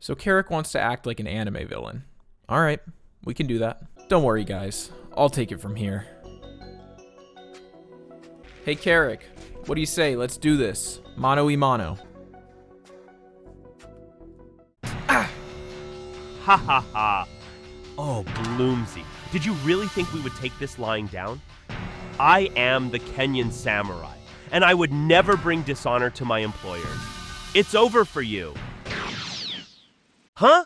So Ceric wants to act like an anime villain. Alright, we can do that. Don't worry guys, I'll take it from here. Hey Ceric, what do you say? Let's do this. Mano y mano. Ha ha ha. Oh, Bloomsy. Did you really think we would take this lying down? I am the Kenyan samurai, and I would never bring dishonor to my employers. It's over for you. Huh?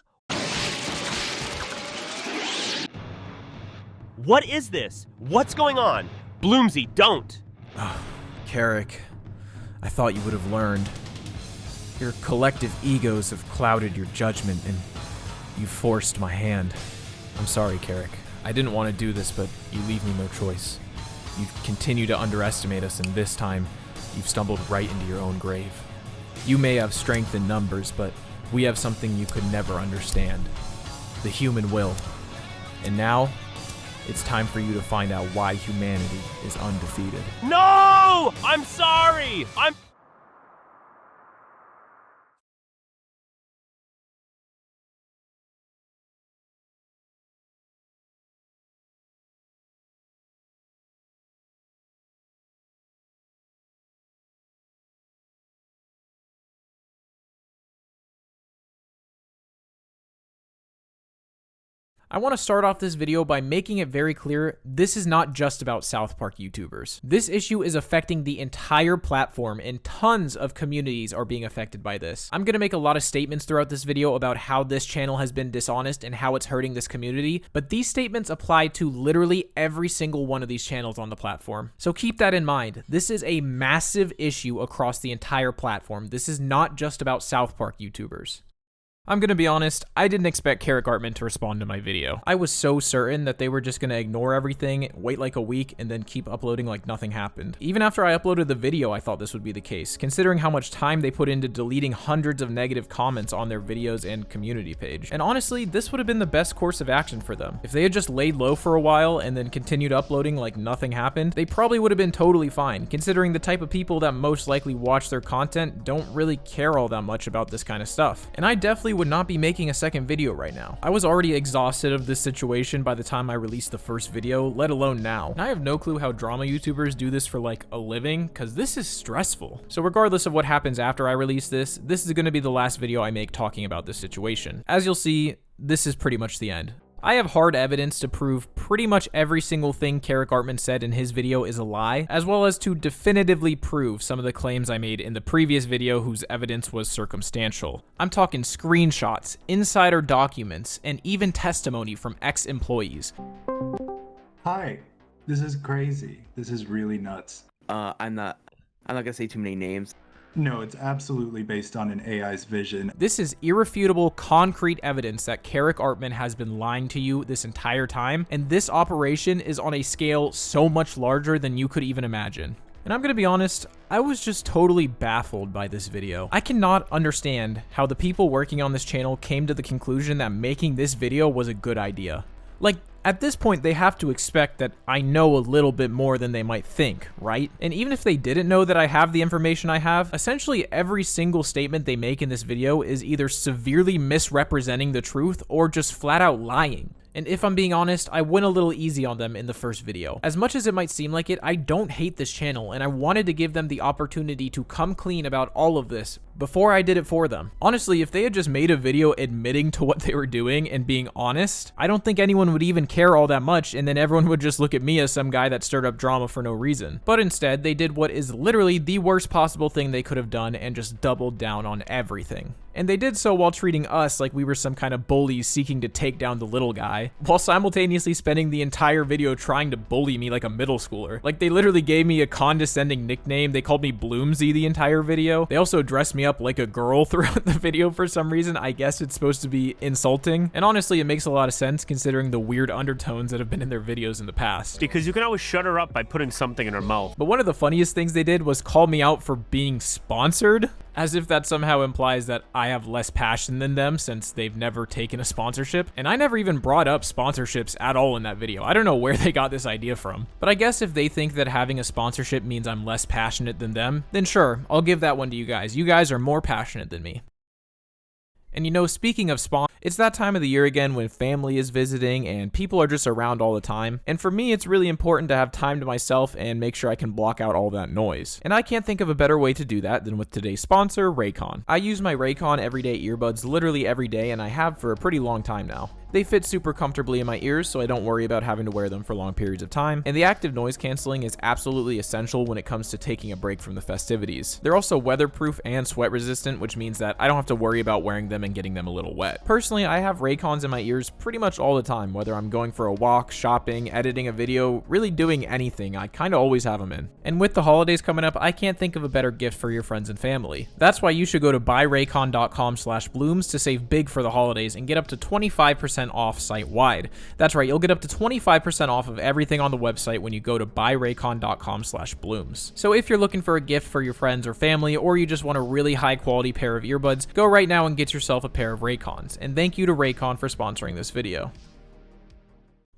What is this? What's going on? Bloomsy, don't! Oh, Ceric, I thought you would have learned. Your collective egos have clouded your judgment, and you forced my hand. I'm sorry, Ceric. I didn't want to do this, but you leave me no choice. You continue to underestimate us, and this time, you've stumbled right into your own grave. You may have strength in numbers, but we have something you could never understand. The human will. And now, it's time for you to find out why humanity is undefeated. No! I'm sorry! I want to start off this video by making it very clear, this is not just about South Park YouTubers. This issue is affecting the entire platform, and tons of communities are being affected by this. I'm going to make a lot of statements throughout this video about how this channel has been dishonest and how it's hurting this community, but these statements apply to literally every single one of these channels on the platform. So keep that in mind. This is a massive issue across the entire platform. This is not just about South Park YouTubers. I'm gonna be honest, I didn't expect Ceric Artman to respond to my video. I was so certain that they were just gonna ignore everything, wait like a week, and then keep uploading like nothing happened. Even after I uploaded the video, I thought this would be the case, considering how much time they put into deleting hundreds of negative comments on their videos and community page. And honestly, this would have been the best course of action for them. If they had just laid low for a while and then continued uploading like nothing happened, they probably would have been totally fine, considering the type of people that most likely watch their content don't really care all that much about this kind of stuff. And I definitely would not be making a second video right now. I was already exhausted of this situation by the time I released the first video, let alone now. And I have no clue how drama YouTubers do this for like a living, because this is stressful. So regardless of what happens after I release this is going to be the last video I make talking about this situation. As you'll see, this is pretty much the end. I have hard evidence to prove pretty much every single thing Ceric Artman said in his video is a lie, as well as to definitively prove some of the claims I made in the previous video whose evidence was circumstantial. I'm talking screenshots, insider documents, and even testimony from ex-employees. Hi, this is crazy. This is really nuts. I'm not gonna say too many names. No, it's absolutely based on an AI's vision. This is irrefutable, concrete evidence that Ceric Artman has been lying to you this entire time, and this operation is on a scale so much larger than you could even imagine. And I'm gonna be honest, I was just totally baffled by this video. I cannot understand how the people working on this channel came to the conclusion that making this video was a good idea. Like, at this point, they have to expect that I know a little bit more than they might think, right? And even if they didn't know that I have the information I have, essentially every single statement they make in this video is either severely misrepresenting the truth or just flat out lying. And if I'm being honest, I went a little easy on them in the first video. As much as it might seem like it, I don't hate this channel, and I wanted to give them the opportunity to come clean about all of this before I did it for them. Honestly, if they had just made a video admitting to what they were doing and being honest, I don't think anyone would even care all that much, and then everyone would just look at me as some guy that stirred up drama for no reason. But instead, they did what is literally the worst possible thing they could have done and just doubled down on everything. And they did so while treating us like we were some kind of bullies seeking to take down the little guy, while simultaneously spending the entire video trying to bully me like a middle schooler. Like, they literally gave me a condescending nickname. They called me Bloomsy the entire video. They also dressed me up like a girl throughout the video for some reason. I guess it's supposed to be insulting. And honestly, it makes a lot of sense considering the weird undertones that have been in their videos in the past. Because you can always shut her up by putting something in her mouth. But one of the funniest things they did was call me out for being sponsored, as if that somehow implies that I have less passion than them since they've never taken a sponsorship. And I never even brought up sponsorships at all in that video. I don't know where they got this idea from. But I guess if they think that having a sponsorship means I'm less passionate than them, then sure, I'll give that one to you guys. You guys are more passionate than me. And you know, speaking of spawn, it's that time of the year again when family is visiting and people are just around all the time. And for me, it's really important to have time to myself and make sure I can block out all that noise. And I can't think of a better way to do that than with today's sponsor, Raycon. I use my Raycon everyday earbuds literally every day, and I have for a pretty long time now. They fit super comfortably in my ears, so I don't worry about having to wear them for long periods of time, and the active noise canceling is absolutely essential when it comes to taking a break from the festivities. They're also weatherproof and sweat resistant, which means that I don't have to worry about wearing them and getting them a little wet. Personally, I have Raycons in my ears pretty much all the time, whether I'm going for a walk, shopping, editing a video, really doing anything, I kinda always have them in. And with the holidays coming up, I can't think of a better gift for your friends and family. That's why you should go to buyraycon.com/blooms to save big for the holidays and get up to 25% off site-wide. That's right, you'll get up to 25% off of everything on the website when you go to buyraycon.com/blooms. So if you're looking for a gift for your friends or family, or you just want a really high quality pair of earbuds, go right now and get yourself a pair of Raycons. And thank you to Raycon for sponsoring this video.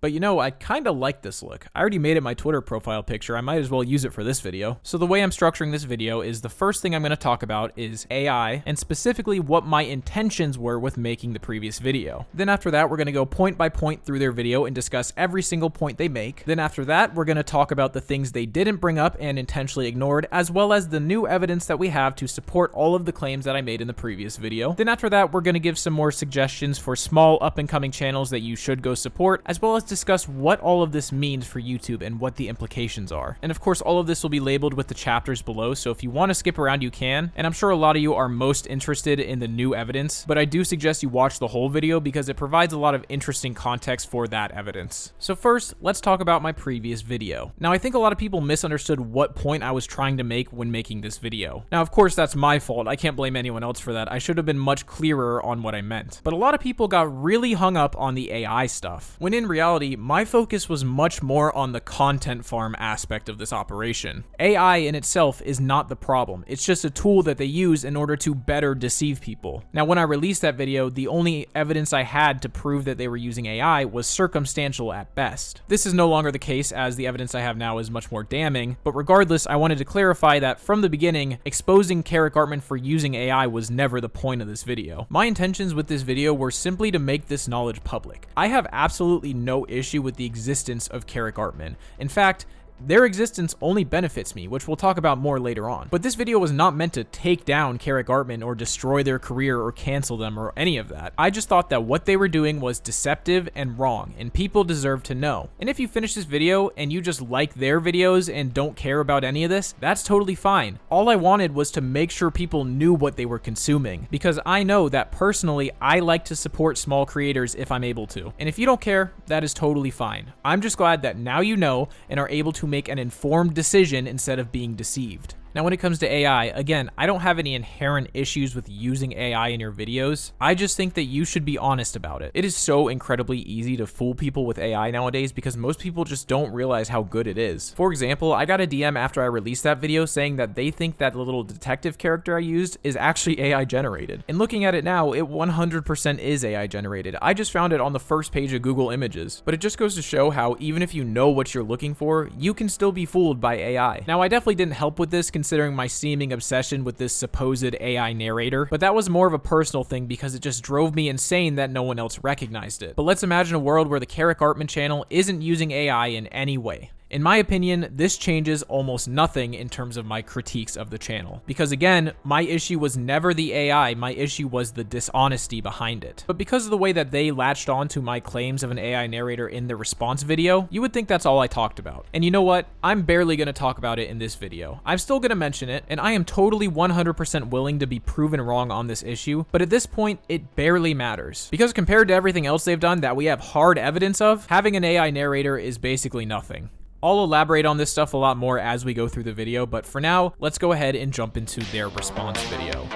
But you know, I kinda like this look. I already made it my Twitter profile picture, I might as well use it for this video. So the way I'm structuring this video is the first thing I'm gonna talk about is AI, and specifically what my intentions were with making the previous video. Then after that, we're gonna go point by point through their video and discuss every single point they make. Then after that, we're gonna talk about the things they didn't bring up and intentionally ignored, as well as the new evidence that we have to support all of the claims that I made in the previous video. Then after that, we're gonna give some more suggestions for small up-and-coming channels that you should go support, as well as discuss what all of this means for YouTube and what the implications are. And of course, all of this will be labeled with the chapters below, so if you want to skip around, you can. And I'm sure a lot of you are most interested in the new evidence, but I do suggest you watch the whole video because it provides a lot of interesting context for that evidence. So first, let's talk about my previous video. Now, I think a lot of people misunderstood what point I was trying to make when making this video. Now, of course, that's my fault. I can't blame anyone else for that. I should have been much clearer on what I meant. But a lot of people got really hung up on the AI stuff, when in reality, my focus was much more on the content farm aspect of this operation. AI in itself is not the problem. It's just a tool that they use in order to better deceive people. Now, when I released that video, the only evidence I had to prove that they were using AI was circumstantial at best. This is no longer the case, as the evidence I have now is much more damning, but regardless, I wanted to clarify that from the beginning, exposing Ceric Artman for using AI was never the point of this video. My intentions with this video were simply to make this knowledge public. I have absolutely no issue with the existence of Ceric Artman. In fact, their existence only benefits me, which we'll talk about more later on. But this video was not meant to take down Ceric Artman or destroy their career or cancel them or any of that. I just thought that what they were doing was deceptive and wrong, and people deserve to know. And if you finish this video and you just like their videos and don't care about any of this, that's totally fine. All I wanted was to make sure people knew what they were consuming, because I know that personally, I like to support small creators if I'm able to. And if you don't care, that is totally fine. I'm just glad that now you know and are able to make an informed decision instead of being deceived. Now, when it comes to AI, again, I don't have any inherent issues with using AI in your videos. I just think that you should be honest about it. It is so incredibly easy to fool people with AI nowadays because most people just don't realize how good it is. For example, I got a DM after I released that video saying that they think that the little detective character I used is actually AI generated. And looking at it now, it 100% is AI generated. I just found it on the first page of Google Images. But it just goes to show how even if you know what you're looking for, you can still be fooled by AI. Now, I definitely didn't help with this considering my seeming obsession with this supposed AI narrator, but that was more of a personal thing because it just drove me insane that no one else recognized it. But let's imagine a world where the Ceric Artman channel isn't using AI in any way. In my opinion, this changes almost nothing in terms of my critiques of the channel. Because again, my issue was never the AI, my issue was the dishonesty behind it. But because of the way that they latched on to my claims of an AI narrator in the response video, you would think that's all I talked about. And you know what? I'm barely going to talk about it in this video. I'm still going to mention it, and I am totally 100% willing to be proven wrong on this issue, but at this point, it barely matters. Because compared to everything else they've done that we have hard evidence of, having an AI narrator is basically nothing. I'll elaborate on this stuff a lot more as we go through the video, but for now, let's go ahead and jump into their response video.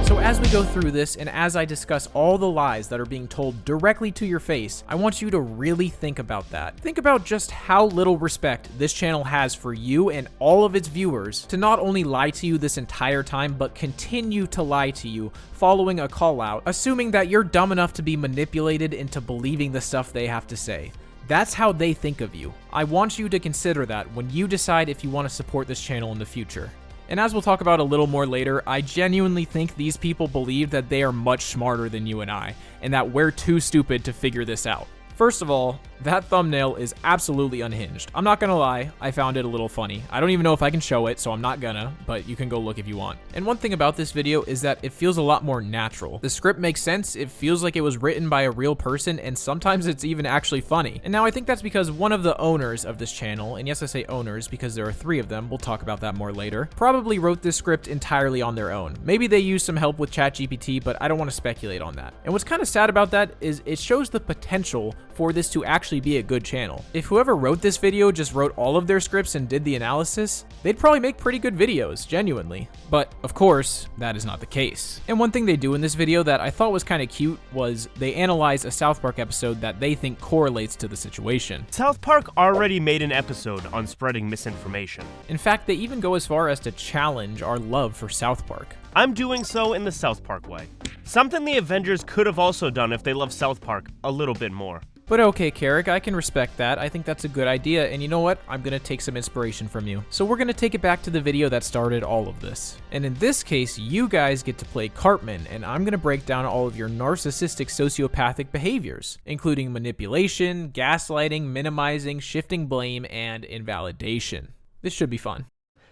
So as we go through this, and as I discuss all the lies that are being told directly to your face, I want you to really think about that. Think about just how little respect this channel has for you and all of its viewers to not only lie to you this entire time, but continue to lie to you following a call out, assuming that you're dumb enough to be manipulated into believing the stuff they have to say. That's how they think of you. I want you to consider that when you decide if you want to support this channel in the future. And as we'll talk about a little more later, I genuinely think these people believe that they are much smarter than you and I, and that we're too stupid to figure this out. First of all, that thumbnail is absolutely unhinged. I'm not gonna lie, I found it a little funny. I don't even know if I can show it, so I'm not gonna, but you can go look if you want. And one thing about this video is that it feels a lot more natural. The script makes sense, it feels like it was written by a real person, and sometimes it's even actually funny. And now I think that's because one of the owners of this channel, and yes I say owners because there are 3 of them, we'll talk about that more later, probably wrote this script entirely on their own. Maybe they used some help with ChatGPT, but I don't want to speculate on that. And what's kind of sad about that is it shows the potential for this to actually be a good channel. If whoever wrote this video just wrote all of their scripts and did the analysis, they'd probably make pretty good videos, genuinely. But of course, that is not the case. And one thing they do in this video that I thought was kind of cute was they analyze a South Park episode that they think correlates to the situation. South Park already made an episode on spreading misinformation. In fact, they even go as far as to challenge our love for South Park. I'm doing so in the South Park way. Something the Avengers could have also done if they loved South Park a little bit more. But okay, Ceric, I can respect that. I think that's a good idea, and you know what? I'm gonna take some inspiration from you. So we're gonna take it back to the video that started all of this. And in this case, you guys get to play Cartman, and I'm gonna break down all of your narcissistic sociopathic behaviors, including manipulation, gaslighting, minimizing, shifting blame, and invalidation. This should be fun.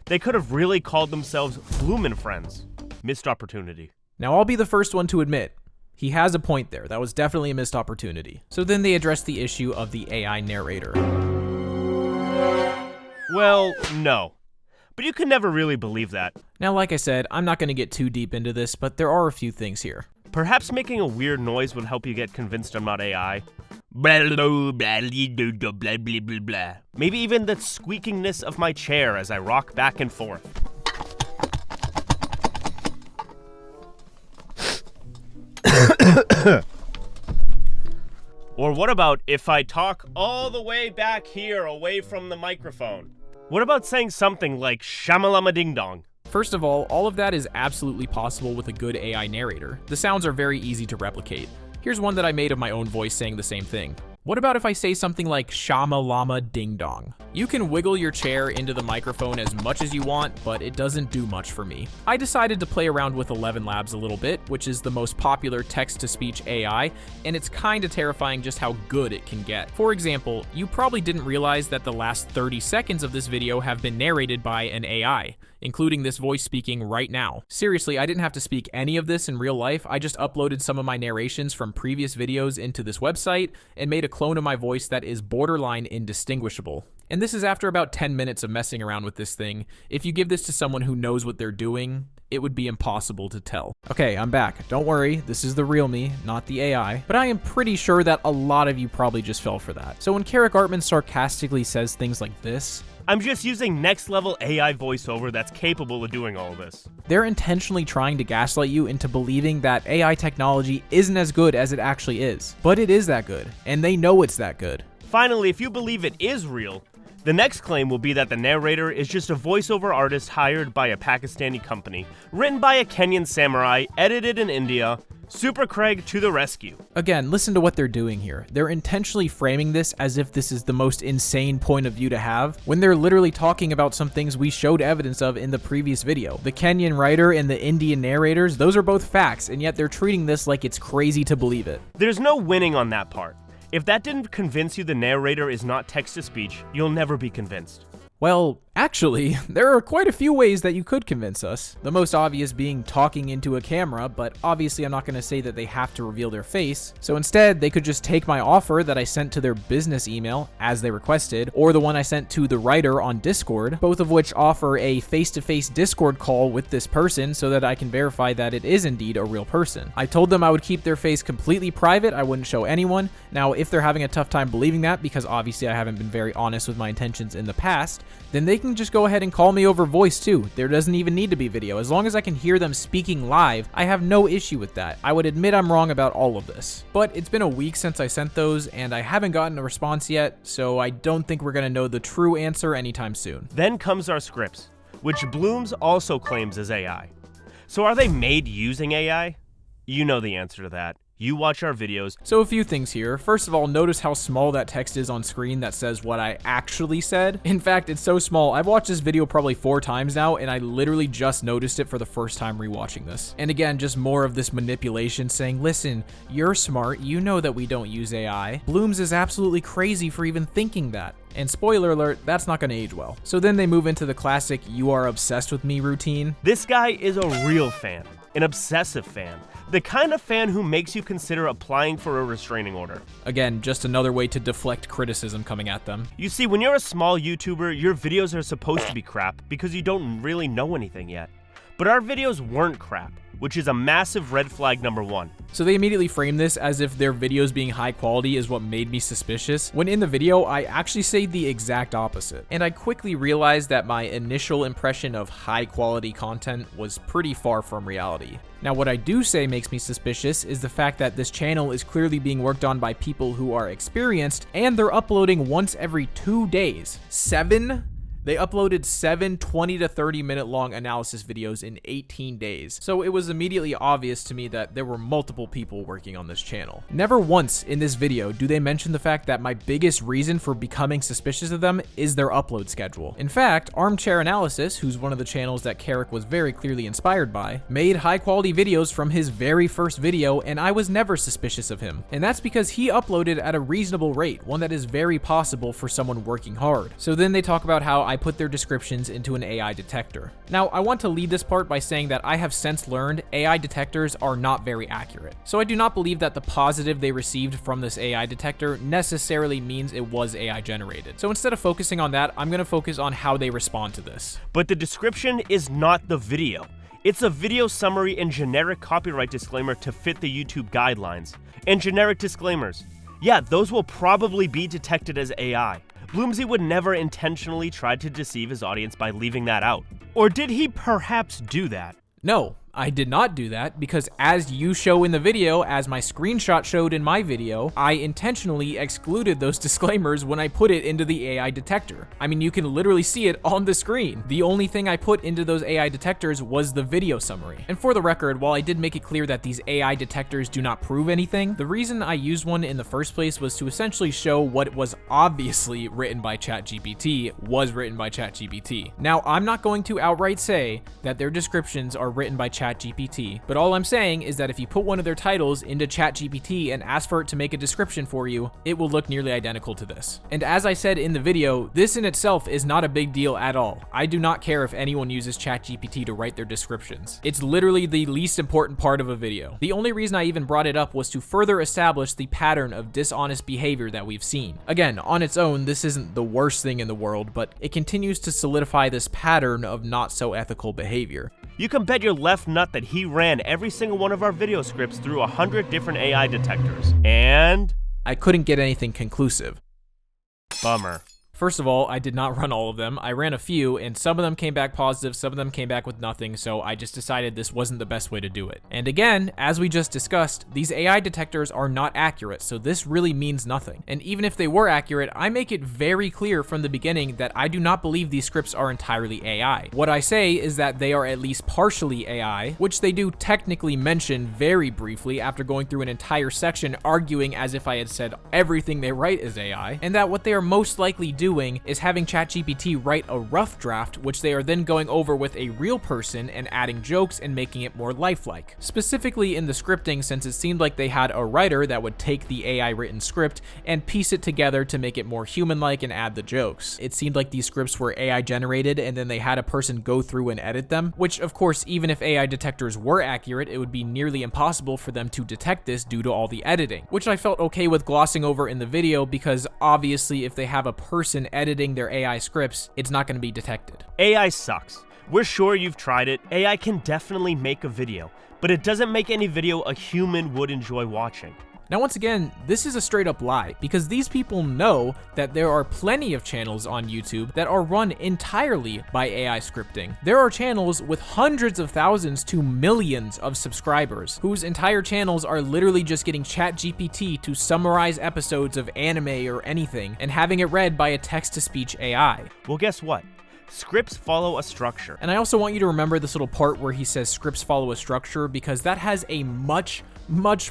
They could have really called themselves Bloom and Friends. Missed opportunity. Now I'll be the first one to admit, he has a point there. That was definitely a missed opportunity. So then they address the issue of the AI narrator. Well, no. But you can never really believe that. Now, like I said, I'm not going to get too deep into this, but there are a few things here. Perhaps making a weird noise would help you get convinced I'm not AI. Maybe even the squeakingness of my chair as I rock back and forth. Or what about if I talk all the way back here away from the microphone? What about saying something like shamalama ding dong? First of all of that is absolutely possible with a good AI narrator. The sounds are very easy to replicate. Here's one that I made of my own voice saying the same thing. What about if I say something like Shama Lama Ding Dong? You can wiggle your chair into the microphone as much as you want, but it doesn't do much for me. I decided to play around with 11 Labs a little bit, which is the most popular text-to-speech AI, and it's kinda terrifying just how good it can get. For example, you probably didn't realize that the last 30 seconds of this video have been narrated by an AI, including this voice speaking right now. Seriously, I didn't have to speak any of this in real life. I just uploaded some of my narrations from previous videos into this website and made a clone of my voice that is borderline indistinguishable. And this is after about 10 minutes of messing around with this thing. If you give this to someone who knows what they're doing, it would be impossible to tell. Okay, I'm back. Don't worry, this is the real me, not the AI. But I am pretty sure that a lot of you probably just fell for that. So when Ceric Artman sarcastically says things like this, I'm just using next level AI voiceover that's capable of doing all this. They're intentionally trying to gaslight you into believing that AI technology isn't as good as it actually is. But it is that good, and they know it's that good. Finally, if you believe it is real, the next claim will be that the narrator is just a voiceover artist hired by a Pakistani company, written by a Kenyan samurai, edited in India. Super Craig to the rescue. Again, listen to what they're doing here. They're intentionally framing this as if this is the most insane point of view to have, when they're literally talking about some things we showed evidence of in the previous video. The Kenyan writer and the Indian narrators, those are both facts, and yet they're treating this like it's crazy to believe it. There's no winning on that part. If that didn't convince you the narrator is not text-to-speech, you'll never be convinced. Well, actually, there are quite a few ways that you could convince us. The most obvious being talking into a camera, but obviously I'm not going to say that they have to reveal their face. So instead, they could just take my offer that I sent to their business email, as they requested, or the one I sent to the writer on Discord, both of which offer a face-to-face Discord call with this person so that I can verify that it is indeed a real person. I told them I would keep their face completely private, I wouldn't show anyone. Now, if they're having a tough time believing that, because obviously I haven't been very honest with my intentions in the past, then they can just go ahead and call me over voice too. There doesn't even need to be video. As long as I can hear them speaking live, I have no issue with that. I would admit I'm wrong about all of this. But it's been a week since I sent those, and I haven't gotten a response yet, so I don't think we're gonna know the true answer anytime soon. Then comes our scripts, which Blooms also claims is AI. So are they made using AI? You know the answer to that. You watch our videos. So a few things here. First of all, notice how small that text is on screen that says what I actually said. In fact, it's so small. I've watched this video probably 4 times now, and I literally just noticed it for the first time rewatching this. And again, just more of this manipulation saying, listen, you're smart. You know that we don't use AI. Blooms is absolutely crazy for even thinking that. And spoiler alert, that's not going to age well. So then they move into the classic "you are obsessed with me" routine. This guy is a real fan, an obsessive fan, the kind of fan who makes you consider applying for a restraining order. Again, just another way to deflect criticism coming at them. You see, when you're a small YouTuber, your videos are supposed to be crap because you don't really know anything yet. But our videos weren't crap, which is a massive red flag number 1. So they immediately frame this as if their videos being high quality is what made me suspicious, when in the video, I actually say the exact opposite. And I quickly realized that my initial impression of high quality content was pretty far from reality. Now, what I do say makes me suspicious is the fact that this channel is clearly being worked on by people who are experienced, and they're uploading once every 2 days. They uploaded 7 20 to 30 minute long analysis videos in 18 days. So it was immediately obvious to me that there were multiple people working on this channel. Never once in this video do they mention the fact that my biggest reason for becoming suspicious of them is their upload schedule. In fact, Armchair Analysis, who's one of the channels that Ceric was very clearly inspired by, made high quality videos from his very first video, and I was never suspicious of him. And that's because he uploaded at a reasonable rate, one that is very possible for someone working hard. So then they talk about how I put their descriptions into an AI detector. Now, I want to lead this part by saying that I have since learned AI detectors are not very accurate. So I do not believe that the positive they received from this AI detector necessarily means it was AI generated. So instead of focusing on that, I'm going to focus on how they respond to this. But the description is not the video. It's a video summary and generic copyright disclaimer to fit the YouTube guidelines. And generic disclaimers. Yeah, those will probably be detected as AI. Bloomsy would never intentionally try to deceive his audience by leaving that out. Or did he perhaps do that? No, I did not do that because as you show in the video, as my screenshot showed in my video, I intentionally excluded those disclaimers when I put it into the AI detector. I mean, you can literally see it on the screen. The only thing I put into those AI detectors was the video summary. And for the record, while I did make it clear that these AI detectors do not prove anything, the reason I used one in the first place was to essentially show what was obviously written by ChatGPT was written by ChatGPT. Now, I'm not going to outright say that their descriptions are written by ChatGPT, but all I'm saying is that if you put one of their titles into ChatGPT and ask for it to make a description for you, it will look nearly identical to this. And as I said in the video, this in itself is not a big deal at all. I do not care if anyone uses ChatGPT to write their descriptions. It's literally the least important part of a video. The only reason I even brought it up was to further establish the pattern of dishonest behavior that we've seen. Again, on its own, this isn't the worst thing in the world, but it continues to solidify this pattern of not so ethical behavior. You can bet your left nut that he ran every single one of our video scripts through 100 different AI detectors. And I couldn't get anything conclusive. bummer. First of all, I did not run all of them. I ran a few, and some of them came back positive, some of them came back with nothing, so I just decided this wasn't the best way to do it. And again, as we just discussed, these AI detectors are not accurate, so this really means nothing. And even if they were accurate, I make it very clear from the beginning that I do not believe these scripts are entirely AI. What I say is that they are at least partially AI, which they do technically mention very briefly after going through an entire section arguing as if I had said everything they write is AI, and that what they are most likely doing is having ChatGPT write a rough draft, which they are then going over with a real person and adding jokes and making it more lifelike. Specifically in the scripting, since it seemed like they had a writer that would take the AI written script and piece it together to make it more human-like and add the jokes. It seemed like these scripts were AI generated and then they had a person go through and edit them, which of course, even if AI detectors were accurate, it would be nearly impossible for them to detect this due to all the editing, which I felt okay with glossing over in the video because obviously if they have a person editing their AI scripts, it's not going to be detected. AI sucks. We're sure you've tried it. AI can definitely make a video, but it doesn't make any video a human would enjoy watching. Now, once again, this is a straight up lie because these people know that there are plenty of channels on YouTube that are run entirely by AI scripting. There are channels with hundreds of thousands to millions of subscribers whose entire channels are literally just getting ChatGPT to summarize episodes of anime or anything and having it read by a text-to-speech AI. Well, guess what? Scripts follow a structure. And I also want you to remember this little part where he says scripts follow a structure, because that has a much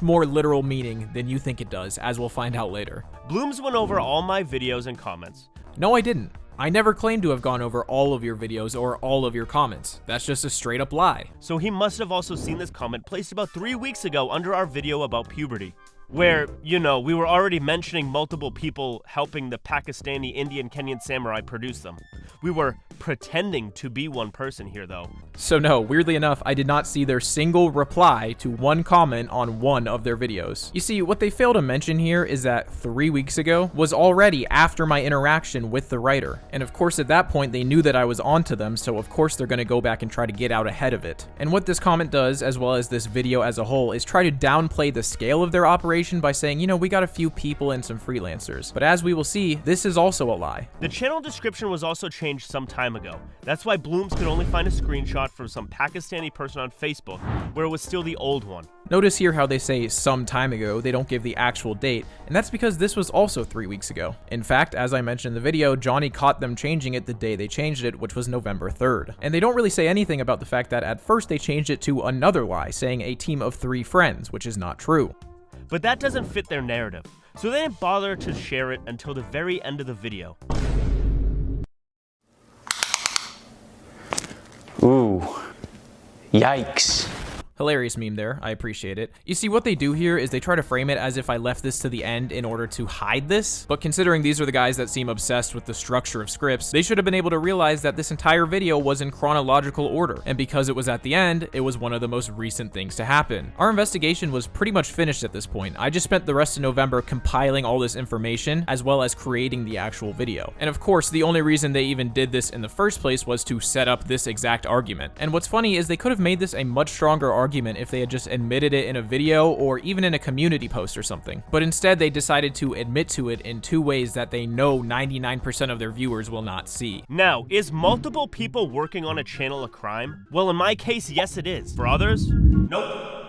more literal meaning than you think it does, as we'll find out later. Blooms went over all my videos and comments. No, I didn't. I never claimed to have gone over all of your videos or all of your comments. That's just a straight up lie. So he must have also seen this comment placed about 3 weeks ago under our video about puberty, where, you know, we were already mentioning multiple people helping the Pakistani, Indian, Kenyan samurai produce them. We were pretending to be one person here, though. So no, weirdly enough, I did not see their single reply to one comment on one of their videos. You see, what they fail to mention here is that 3 weeks ago was already after my interaction with the writer. And of course, at that point, they knew that I was onto them, so of course they're gonna go back and try to get out ahead of it. And what this comment does, as well as this video as a whole, is try to downplay the scale of their operation by saying, you know, we got a few people and some freelancers. But as we will see, this is also a lie. The channel description was also changed some time ago. That's why Blooms could only find a screenshot from some Pakistani person on Facebook, where it was still the old one. Notice here how they say some time ago, they don't give the actual date, and that's because this was also 3 weeks ago. In fact, as I mentioned in the video, Johnny caught them changing it the day they changed it, which was November 3rd. And they don't really say anything about the fact that at first they changed it to another lie, saying a team of 3 friends, which is not true. But that doesn't fit their narrative, so they didn't bother to share it until the very end of the video. Ooh, yikes. Hilarious meme there, I appreciate it. You see, what they do here is they try to frame it as if I left this to the end in order to hide this, but considering these are the guys that seem obsessed with the structure of scripts, they should have been able to realize that this entire video was in chronological order, and because it was at the end, it was one of the most recent things to happen. Our investigation was pretty much finished at this point. I just spent the rest of November compiling all this information, as well as creating the actual video. And of course, the only reason they even did this in the first place was to set up this exact argument. And what's funny is they could have made this a much stronger argument if they had just admitted it in a video or even in a community post or something. But instead, they decided to admit to it in 2 ways that they know 99% of their viewers will not see. Now, is multiple people working on a channel a crime? Well, in my case, yes it is. For others, nope.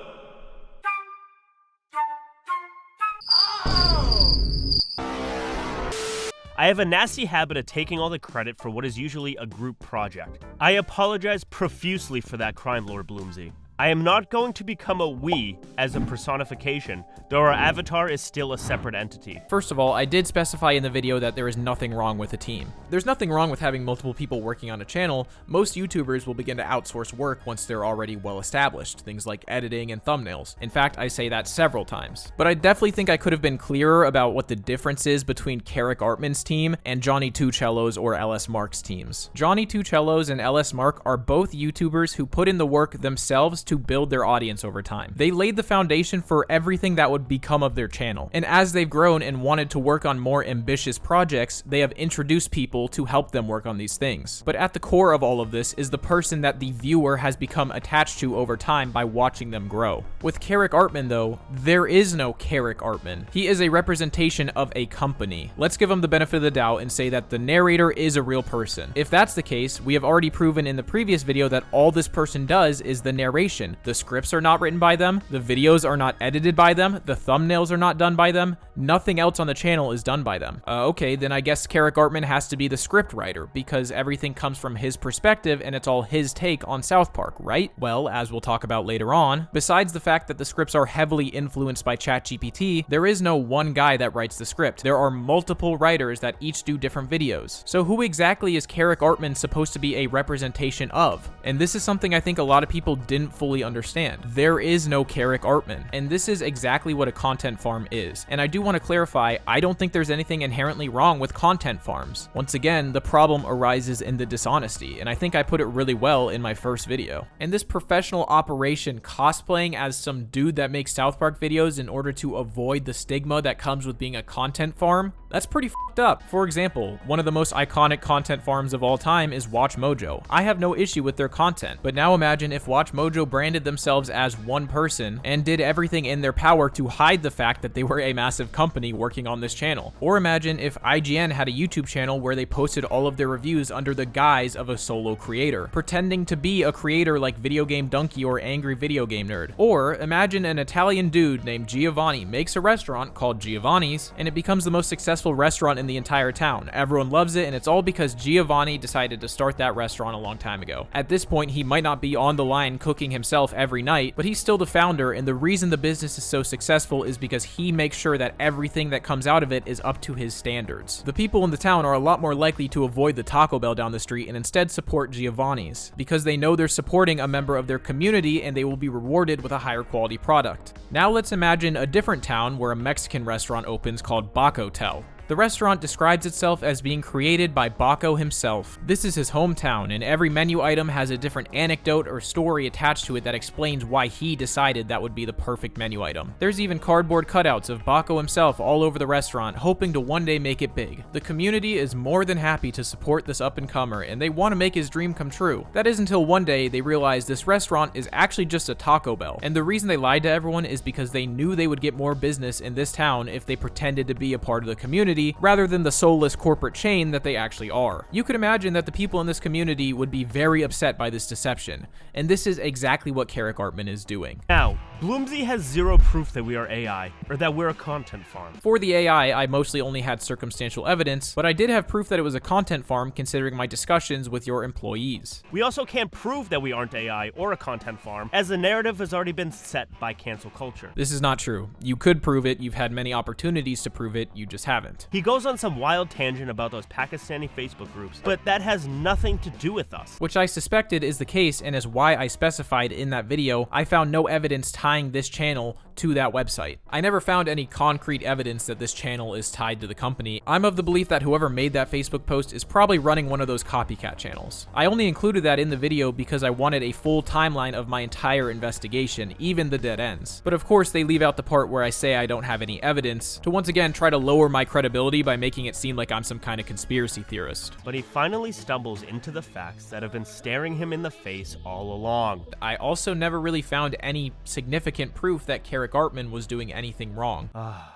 I have a nasty habit of taking all the credit for what is usually a group project. I apologize profusely for that crime, Lord Bloomsy. I am not going to become a we as a personification, though our avatar is still a separate entity. First of all, I did specify in the video that there is nothing wrong with a team. There's nothing wrong with having multiple people working on a channel. Most YouTubers will begin to outsource work once they're already well established, things like editing and thumbnails. In fact, I say that several times. But I definitely think I could have been clearer about what the difference is between Ceric Artman's team and Johnny Two Cellos or LS Mark's teams. Johnny Two Cellos and LS Mark are both YouTubers who put in the work themselves to build their audience over time. They laid the foundation for everything that would become of their channel. And as they've grown and wanted to work on more ambitious projects, they have introduced people to help them work on these things. But at the core of all of this is the person that the viewer has become attached to over time by watching them grow. With Ceric Artman though, there is no Ceric Artman. He is a representation of a company. Let's give him the benefit of the doubt and say that the narrator is a real person. If that's the case, we have already proven in the previous video that all this person does is the narration. The scripts are not written by them, the videos are not edited by them, the thumbnails are not done by them, nothing else on the channel is done by them. Okay, then I guess Ceric Artman has to be the script writer because everything comes from his perspective and it's all his take on South Park, right? Well, as we'll talk about later on, besides the fact that the scripts are heavily influenced by ChatGPT, there is no one guy that writes the script. There are multiple writers that each do different videos. So who exactly is Ceric Artman supposed to be a representation of? And this is something I think a lot of people didn't fully understand. There is no Ceric Artman, and this is exactly what a content farm is. And I do want to clarify, I don't think there's anything inherently wrong with content farms. Once again, the problem arises in the dishonesty, and I think I put it really well in my first video. And this professional operation cosplaying as some dude that makes South Park videos in order to avoid the stigma that comes with being a content farm, that's pretty fucked up. For example, one of the most iconic content farms of all time is Watch Mojo. I have no issue with their content, but now imagine if Watch Mojo branded themselves as one person and did everything in their power to hide the fact that they were a massive company working on this channel. Or imagine if IGN had a YouTube channel where they posted all of their reviews under the guise of a solo creator, pretending to be a creator like Video Game Donkey or Angry Video Game Nerd. Or imagine an Italian dude named Giovanni makes a restaurant called Giovanni's, and it becomes the most successful restaurant in the entire town. Everyone loves it, and it's all because Giovanni decided to start that restaurant a long time ago. At this point, he might not be on the line cooking himself every night, but he's still the founder, and the reason the business is so successful is because he makes sure that everything that comes out of it is up to his standards. The people in the town are a lot more likely to avoid the Taco Bell down the street and instead support Giovanni's, because they know they're supporting a member of their community and they will be rewarded with a higher quality product. Now let's imagine a different town where a Mexican restaurant opens called Bacotel. The restaurant describes itself as being created by Baco himself. This is his hometown, and every menu item has a different anecdote or story attached to it that explains why he decided that would be the perfect menu item. There's even cardboard cutouts of Baco himself all over the restaurant, hoping to one day make it big. The community is more than happy to support this up-and-comer, and they want to make his dream come true. That is until one day they realize this restaurant is actually just a Taco Bell, and the reason they lied to everyone is because they knew they would get more business in this town if they pretended to be a part of the community rather than the soulless corporate chain that they actually are. You could imagine that the people in this community would be very upset by this deception, and this is exactly what Ceric Artman is doing. Now, Bloomsy has zero proof that we are AI, or that we're a content farm. For the AI, I mostly only had circumstantial evidence, but I did have proof that it was a content farm considering my discussions with your employees. We also can't prove that we aren't AI or a content farm, as the narrative has already been set by cancel culture. This is not true. You could prove it, you've had many opportunities to prove it, you just haven't. He goes on some wild tangent about those Pakistani Facebook groups, but that has nothing to do with us. Which I suspected is the case and is why I specified in that video I found no evidence tying this channel to that website. I never found any concrete evidence that this channel is tied to the company. I'm of the belief that whoever made that Facebook post is probably running one of those copycat channels. I only included that in the video because I wanted a full timeline of my entire investigation, even the dead ends. But of course they leave out the part where I say I don't have any evidence to once again try to lower my credibility by making it seem like I'm some kind of conspiracy theorist. But he finally stumbles into the facts that have been staring him in the face all along. I also never really found any significant proof that Ceric Artman was doing anything wrong.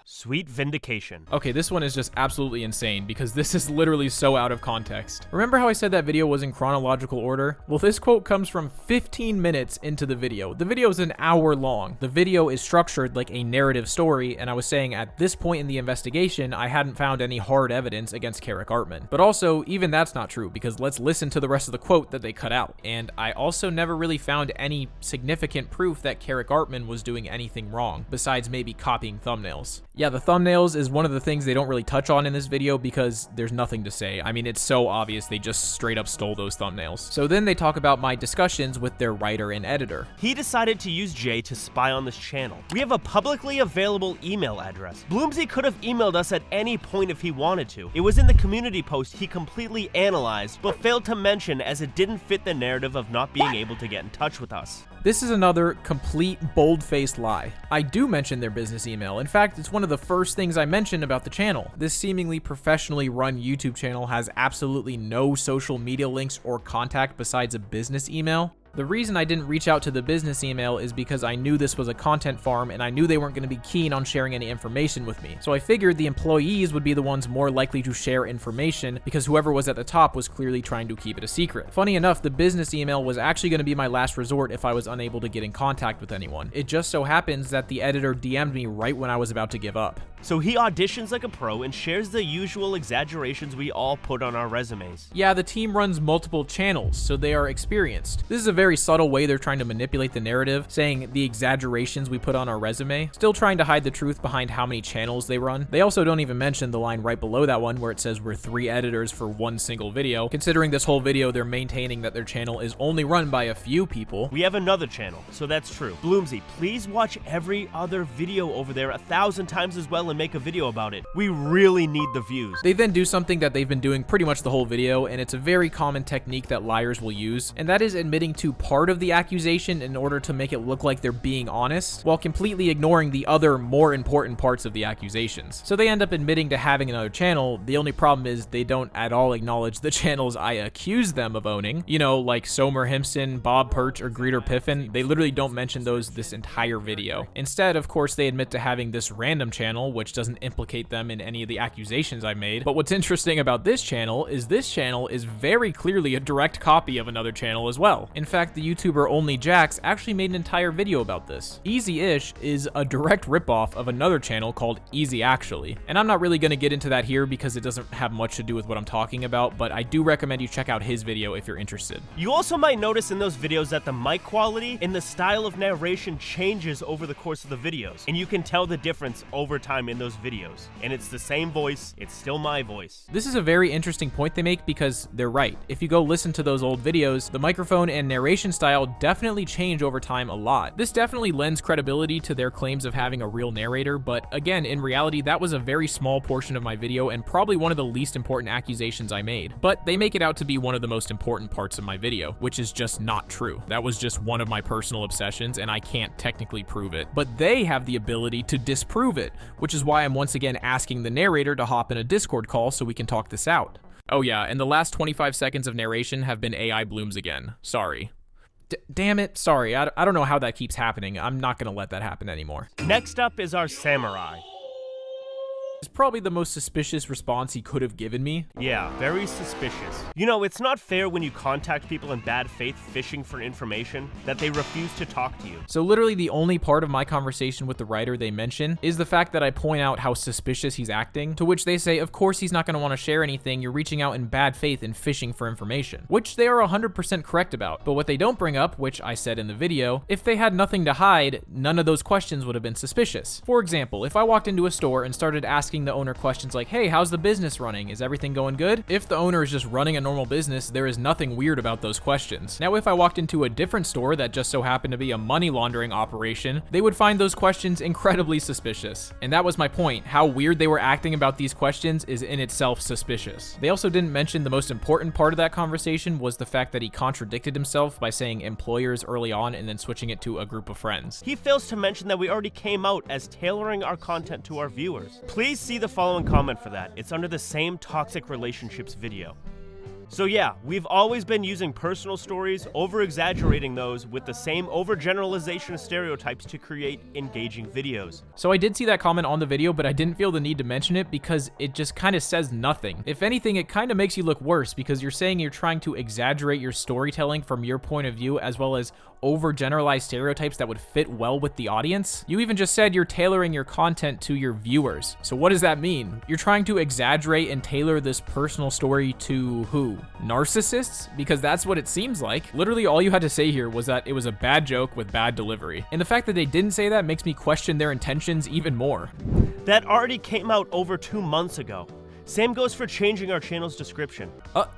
Sweet vindication. Okay, this one is just absolutely insane because this is literally so out of context. Remember how I said that video was in chronological order? Well, this quote comes from 15 minutes into the video. The video is an hour long. The video is structured like a narrative story, and I was saying at this point in the investigation, I hadn't found any hard evidence against Ceric Artman. But also, even that's not true because let's listen to the rest of the quote that they cut out. And I also never really found any significant proof that Ceric Artman was doing anything wrong, besides maybe copying thumbnails. Yeah, the thumbnails is one of the things they don't really touch on in this video because there's nothing to say. I mean, it's so obvious they just straight up stole those thumbnails. So then they talk about my discussions with their writer and editor. He decided to use Jay to spy on this channel. We have a publicly available email address. Bloomsy could have emailed us at any point if he wanted to. It was in the community post he completely analyzed, but failed to mention as it didn't fit the narrative of not being able to get in touch with us. This is another complete bold-faced lie. I do mention their business email. In fact, it's one of the first things I mentioned about the channel. This seemingly professionally run YouTube channel has absolutely no social media links or contact besides a business email. The reason I didn't reach out to the business email is because I knew this was a content farm and I knew they weren't going to be keen on sharing any information with me. So I figured the employees would be the ones more likely to share information because whoever was at the top was clearly trying to keep it a secret. Funny enough, the business email was actually going to be my last resort if I was unable to get in contact with anyone. It just so happens that the editor DM'd me right when I was about to give up. So he auditions like a pro and shares the usual exaggerations we all put on our resumes. Yeah, the team runs multiple channels, so they are experienced. This is a very subtle way they're trying to manipulate the narrative, saying the exaggerations we put on our resume, still trying to hide the truth behind how many channels they run. They also don't even mention the line right below that one where it says we're 3 editors for one single video. Considering this whole video, they're maintaining that their channel is only run by a few people. We have another channel, so that's true. Bloomsy, please watch every other video over there 1,000 times as well channel and make a video about it. We really need the views. They then do something that they've been doing pretty much the whole video, and it's a very common technique that liars will use, and that is admitting to part of the accusation in order to make it look like they're being honest, while completely ignoring the other more important parts of the accusations. So they end up admitting to having another channel. The only problem is they don't at all acknowledge the channels I accuse them of owning. You know, like Somer Himson, Bob Perch, or Greeter Piffin. They literally don't mention those this entire video. Instead, of course, they admit to having this random channel, which doesn't implicate them in any of the accusations I made. But what's interesting about this channel is very clearly a direct copy of another channel as well. In fact, the YouTuber Only Jax actually made an entire video about this. Easy-ish is a direct ripoff of another channel called Easy Actually. And I'm not really going to get into that here because it doesn't have much to do with what I'm talking about, but I do recommend you check out his video if you're interested. You also might notice in those videos that the mic quality and the style of narration changes over the course of the videos, and you can tell the difference over time in those videos. And it's the same voice, it's still my voice. This is a very interesting point they make because they're right. If you go listen to those old videos, the microphone and narration style definitely change over time a lot. This definitely lends credibility to their claims of having a real narrator, but again, in reality, that was a very small portion of my video and probably one of the least important accusations I made. But they make it out to be one of the most important parts of my video, which is just not true. That was just one of my personal obsessions and I can't technically prove it. But they have the ability to disprove it, which is why I'm once again asking the narrator to hop in a Discord call so we can talk this out. Oh yeah, and the last 25 seconds of narration have been AI blooms again. Sorry. Damn it, sorry. I don't know how that keeps happening. I'm not gonna let that happen anymore. Next up is our samurai. It's probably the most suspicious response he could have given me. Yeah, very suspicious. You know, it's not fair when you contact people in bad faith fishing for information that they refuse to talk to you. So literally the only part of my conversation with the writer they mention is the fact that I point out how suspicious he's acting, to which they say, of course he's not going to want to share anything, you're reaching out in bad faith and fishing for information, which they are 100% correct about. But what they don't bring up, which I said in the video, if they had nothing to hide, none of those questions would have been suspicious. For example, if I walked into a store and started asking the owner questions like, hey, how's the business running? Is everything going good? If the owner is just running a normal business, there is nothing weird about those questions. Now, if I walked into a different store that just so happened to be a money laundering operation, they would find those questions incredibly suspicious. And that was my point. How weird they were acting about these questions is in itself suspicious. They also didn't mention the most important part of that conversation was the fact that he contradicted himself by saying employers early on and then switching it to a group of friends. He fails to mention that we already came out as tailoring our content to our viewers. Please see the following comment for that. It's under the same toxic relationships video. So yeah, we've always been using personal stories, over-exaggerating those with the same overgeneralization of stereotypes to create engaging videos. So I did see that comment on the video, but I didn't feel the need to mention it because it just kind of says nothing. If anything, it kind of makes you look worse because you're saying you're trying to exaggerate your storytelling from your point of view as well as overgeneralized stereotypes that would fit well with the audience. You even just said you're tailoring your content to your viewers. So what does that mean? You're trying to exaggerate and tailor this personal story to who? Narcissists? Because that's what it seems like. Literally all you had to say here was that it was a bad joke with bad delivery. And the fact that they didn't say that makes me question their intentions even more. That already came out over 2 months ago. Same goes for changing our channel's description.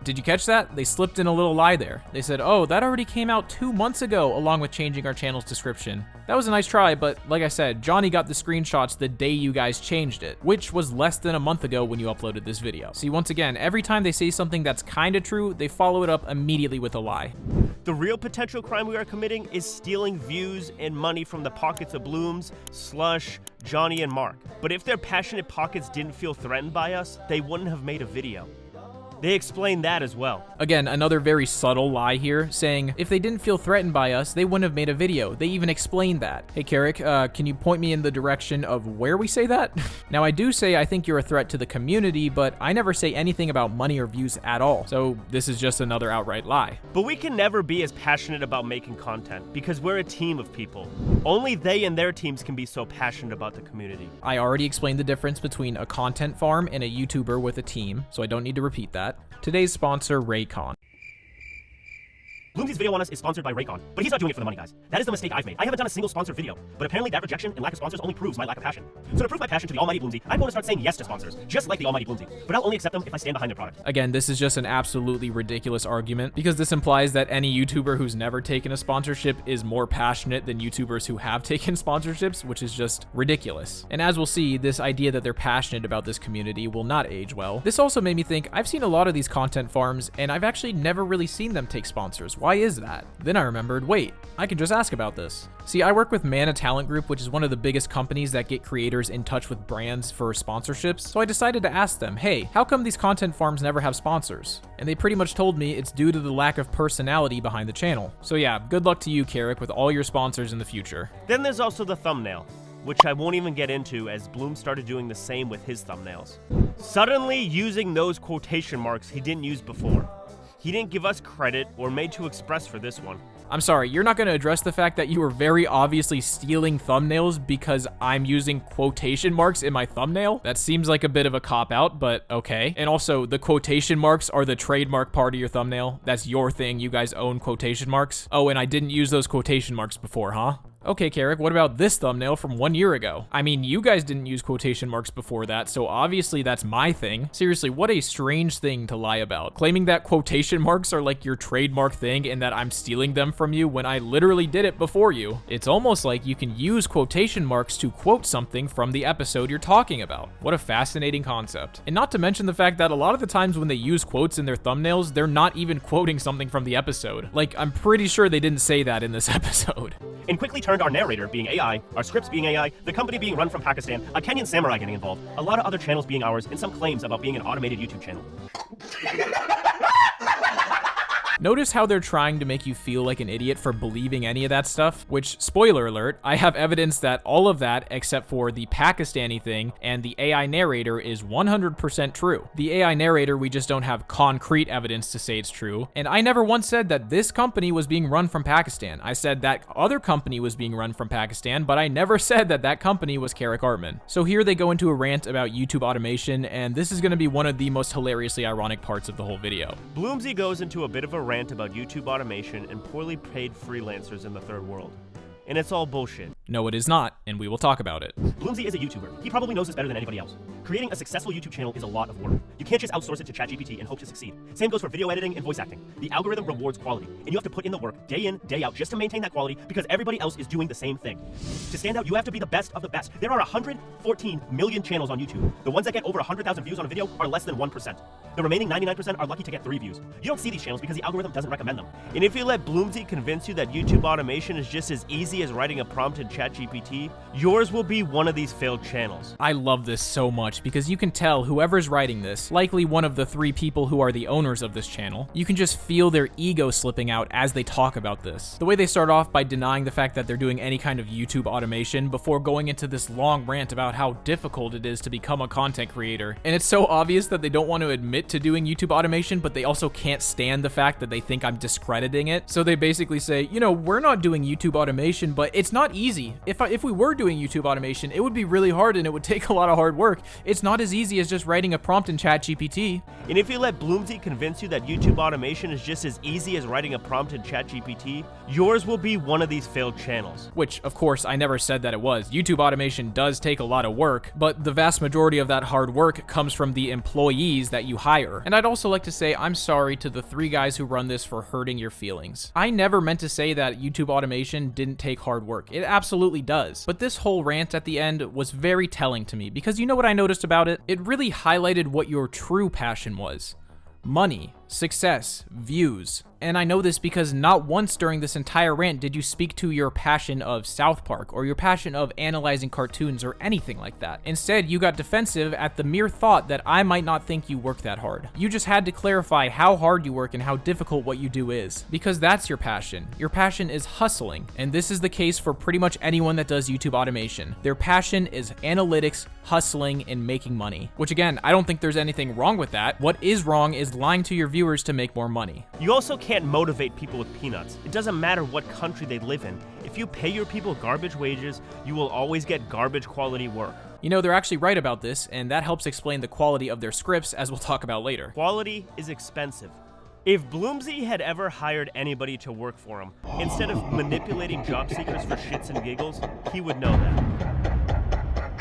Did you catch that? They slipped in a little lie there. They said, oh, that already came out 2 months ago along with changing our channel's description. That was a nice try, but like I said, Johnny got the screenshots the day you guys changed it, which was less than a month ago when you uploaded this video. See, once again, every time they say something that's kinda true, they follow it up immediately with a lie. The real potential crime we are committing is stealing views and money from the pockets of Blooms, Slush, Johnny, and Mark. But if their passionate pockets didn't feel threatened by us, they wouldn't have made a video. They explain that as well. Again, another very subtle lie here, saying if they didn't feel threatened by us, they wouldn't have made a video. They even explained that. Hey, Ceric, can you point me in the direction of where we say that? Now, I do say I think you're a threat to the community, but I never say anything about money or views at all. So this is just another outright lie. But we can never be as passionate about making content because we're a team of people. Only they and their teams can be so passionate about the community. I already explained the difference between a content farm and a YouTuber with a team, so I don't need to repeat that. Today's sponsor, Raycon. Bloomsy's video on us is sponsored by Raycon, but he's not doing it for the money, guys. That is the mistake I've made. I haven't done a single sponsored video, but apparently that rejection and lack of sponsors only proves my lack of passion. So to prove my passion to the almighty Bloomsy, I'm going to start saying yes to sponsors, just like the almighty Bloomsy. But I'll only accept them if I stand behind their product. Again, this is just an absolutely ridiculous argument because this implies that any YouTuber who's never taken a sponsorship is more passionate than YouTubers who have taken sponsorships, which is just ridiculous. And as we'll see, this idea that they're passionate about this community will not age well. This also made me think I've seen a lot of these content farms and I've actually never really seen them take sponsors. Why is that? Then I remembered, wait, I can just ask about this. See, I work with Mana Talent Group, which is one of the biggest companies that get creators in touch with brands for sponsorships. So I decided to ask them, hey, how come these content farms never have sponsors? And they pretty much told me it's due to the lack of personality behind the channel. So yeah, good luck to you, Ceric, with all your sponsors in the future. Then there's also the thumbnail, which I won't even get into as Bloom started doing the same with his thumbnails. Suddenly using those quotation marks he didn't use before. He didn't give us credit or made to express for this one. I'm sorry, you're not going to address the fact that you were very obviously stealing thumbnails because I'm using quotation marks in my thumbnail? That seems like a bit of a cop-out, but okay. And also, the quotation marks are the trademark part of your thumbnail. That's your thing, you guys own quotation marks. Oh, and I didn't use those quotation marks before, huh? Okay, Ceric, what about this thumbnail from 1 year ago? I mean, you guys didn't use quotation marks before that, so obviously that's my thing. Seriously, what a strange thing to lie about. Claiming that quotation marks are like your trademark thing and that I'm stealing them from you when I literally did it before you. It's almost like you can use quotation marks to quote something from the episode you're talking about. What a fascinating concept. And not to mention the fact that a lot of the times when they use quotes in their thumbnails, they're not even quoting something from the episode. Like, I'm pretty sure they didn't say that in this episode. And quickly turned our narrator being AI, our scripts being AI, the company being run from Pakistan, a Kenyan samurai getting involved, a lot of other channels being ours, and some claims about being an automated YouTube channel. Notice how they're trying to make you feel like an idiot for believing any of that stuff, which, spoiler alert, I have evidence that all of that, except for the Pakistani thing and the AI narrator, is 100% true. The AI narrator, we just don't have concrete evidence to say it's true, and I never once said that this company was being run from Pakistan. I said that other company was being run from Pakistan, but I never said that that company was Ceric Artman. So here they go into a rant about YouTube automation, and this is going to be one of the most hilariously ironic parts of the whole video. Bloomsy goes into a bit of a rant about YouTube automation and poorly paid freelancers in the third world. And it's all bullshit. No, it is not, and we will talk about it. Bloomsy is a YouTuber. He probably knows this better than anybody else. Creating a successful YouTube channel is a lot of work. You can't just outsource it to ChatGPT and hope to succeed. Same goes for video editing and voice acting. The algorithm rewards quality, and you have to put in the work day in, day out just to maintain that quality because everybody else is doing the same thing. To stand out, you have to be the best of the best. There are 114 million channels on YouTube. The ones that get over 100,000 views on a video are less than 1%. The remaining 99% are lucky to get 3 views. You don't see these channels because the algorithm doesn't recommend them. And if you let Bloomsy convince you that YouTube automation is just as easy as writing a prompt in ChatGPT, yours will be one of these failed channels. I love this so much because you can tell whoever's writing this, likely one of the 3 people who are the owners of this channel, you can just feel their ego slipping out as they talk about this. The way they start off by denying the fact that they're doing any kind of YouTube automation before going into this long rant about how difficult it is to become a content creator. And it's so obvious that they don't want to admit to doing YouTube automation, but they also can't stand the fact that they think I'm discrediting it. So they basically say, you know, we're not doing YouTube automation, but it's not easy. If we were doing YouTube automation, it would be really hard and it would take a lot of hard work. It's not as easy as just writing a prompt in ChatGPT. And if you let Bloomsy convince you that YouTube automation is just as easy as writing a prompt in ChatGPT, yours will be one of these failed channels. Which, of course, I never said that it was. YouTube automation does take a lot of work, but the vast majority of that hard work comes from the employees that you hire. And I'd also like to say I'm sorry to the 3 guys who run this for hurting your feelings. I never meant to say that YouTube automation didn't take hard work. It absolutely does. But this whole rant at the end was very telling to me because you know what I noticed about it? It really highlighted what your true passion was. Money, success, views. And I know this because not once during this entire rant did you speak to your passion of South Park or your passion of analyzing cartoons or anything like that. Instead, you got defensive at the mere thought that I might not think you work that hard. You just had to clarify how hard you work and how difficult what you do is, because that's your passion. Your passion is hustling, and this is the case for pretty much anyone that does YouTube automation. Their passion is analytics, hustling, and making money. Which again, I don't think there's anything wrong with that. What is wrong is lying to your viewers to make more money. You also can't motivate people with peanuts. It doesn't matter what country they live in. If you pay your people garbage wages, you will always get garbage quality work. You know, they're actually right about this, and that helps explain the quality of their scripts, as we'll talk about later. Quality is expensive. If Bloomsy had ever hired anybody to work for him, instead of manipulating job seekers for shits and giggles, he would know that.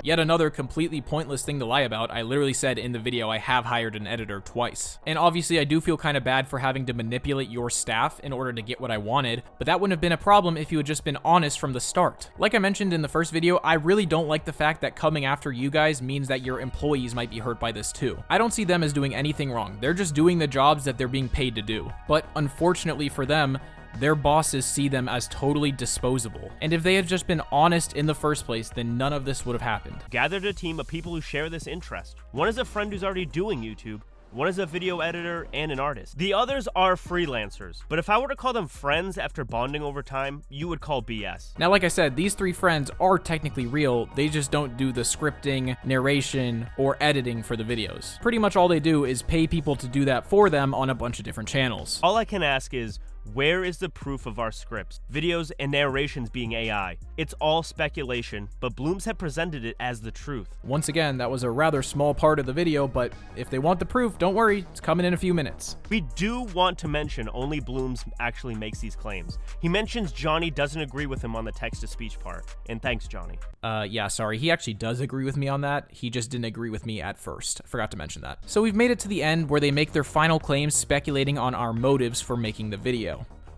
Yet another completely pointless thing to lie about. I literally said in the video I have hired an editor twice. And obviously I do feel kind of bad for having to manipulate your staff in order to get what I wanted, but that wouldn't have been a problem if you had just been honest from the start. Like I mentioned in the first video, I really don't like the fact that coming after you guys means that your employees might be hurt by this too. I don't see them as doing anything wrong. They're just doing the jobs that they're being paid to do. But unfortunately for them, their bosses see them as totally disposable. And if they had just been honest in the first place, then none of this would have happened. Gathered a team of people who share this interest. One is a friend who's already doing YouTube. One is a video editor and an artist. The others are freelancers, but if I were to call them friends after bonding over time, you would call BS. Now, like I said, these 3 friends are technically real, they just don't do the scripting, narration, or editing for the videos. Pretty much all they do is pay people to do that for them on a bunch of different channels. All I can ask is, where is the proof of our scripts, videos, and narrations being AI? It's all speculation, but Blooms have presented it as the truth. Once again, that was a rather small part of the video, but if they want the proof, don't worry, it's coming in a few minutes. We do want to mention only Blooms actually makes these claims. He mentions Johnny doesn't agree with him on the text-to-speech part, and thanks, Johnny. Yeah, sorry, he actually does agree with me on that. He just didn't agree with me at first. Forgot to mention that. So we've made it to the end where they make their final claims speculating on our motives for making the video.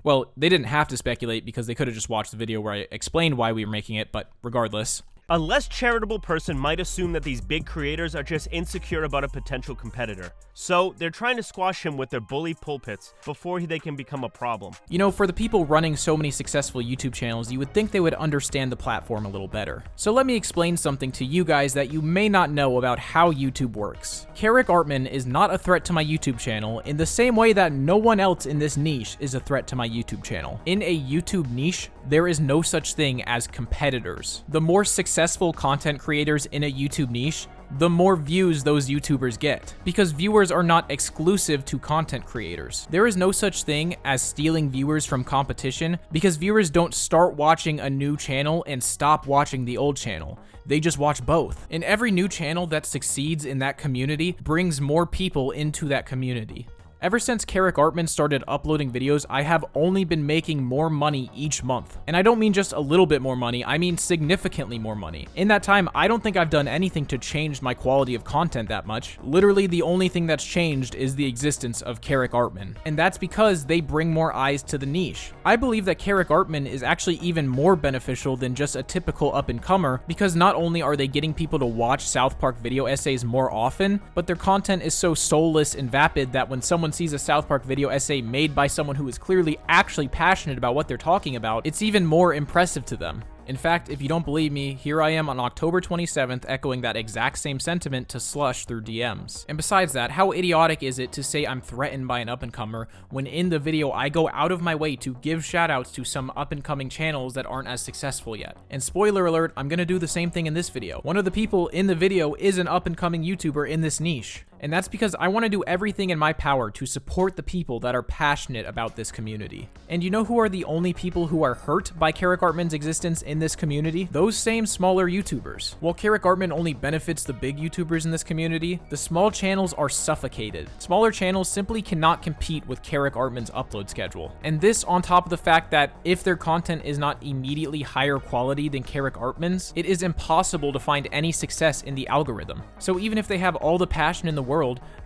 Well, they didn't have to speculate because they could have just watched the video where I explained why we were making it, but regardless. A less charitable person might assume that these big creators are just insecure about a potential competitor. So they're trying to squash him with their bully pulpits before they can become a problem. You know, for the people running so many successful YouTube channels, you would think they would understand the platform a little better. So let me explain something to you guys that you may not know about how YouTube works. Ceric Artman is not a threat to my YouTube channel in the same way that no one else in this niche is a threat to my YouTube channel. In a YouTube niche, there is no such thing as competitors. The more successful content creators in a YouTube niche, the more views those YouTubers get, because viewers are not exclusive to content creators. There is no such thing as stealing viewers from competition, because viewers don't start watching a new channel and stop watching the old channel. They just watch both. And every new channel that succeeds in that community brings more people into that community. Ever since Ceric Artman started uploading videos, I have only been making more money each month. And I don't mean just a little bit more money, I mean significantly more money. In that time, I don't think I've done anything to change my quality of content that much. Literally, the only thing that's changed is the existence of Ceric Artman. And that's because they bring more eyes to the niche. I believe that Ceric Artman is actually even more beneficial than just a typical up-and-comer, because not only are they getting people to watch South Park video essays more often, but their content is so soulless and vapid that when someone sees a South Park video essay made by someone who is clearly actually passionate about what they're talking about, it's even more impressive to them. In fact, if you don't believe me, here I am on October 27th echoing that exact same sentiment to Slush through DMs. And besides that, how idiotic is it to say I'm threatened by an up-and-comer when in the video I go out of my way to give shoutouts to some up-and-coming channels that aren't as successful yet? And spoiler alert, I'm gonna do the same thing in this video. One of the people in the video is an up-and-coming YouTuber in this niche. And that's because I want to do everything in my power to support the people that are passionate about this community. And you know who are the only people who are hurt by Ceric Artman's existence in this community? Those same smaller YouTubers. While Ceric Artman only benefits the big YouTubers in this community, the small channels are suffocated. Smaller channels simply cannot compete with Ceric Artman's upload schedule. And this on top of the fact that if their content is not immediately higher quality than Ceric Artman's, it is impossible to find any success in the algorithm. So even if they have all the passion in the world,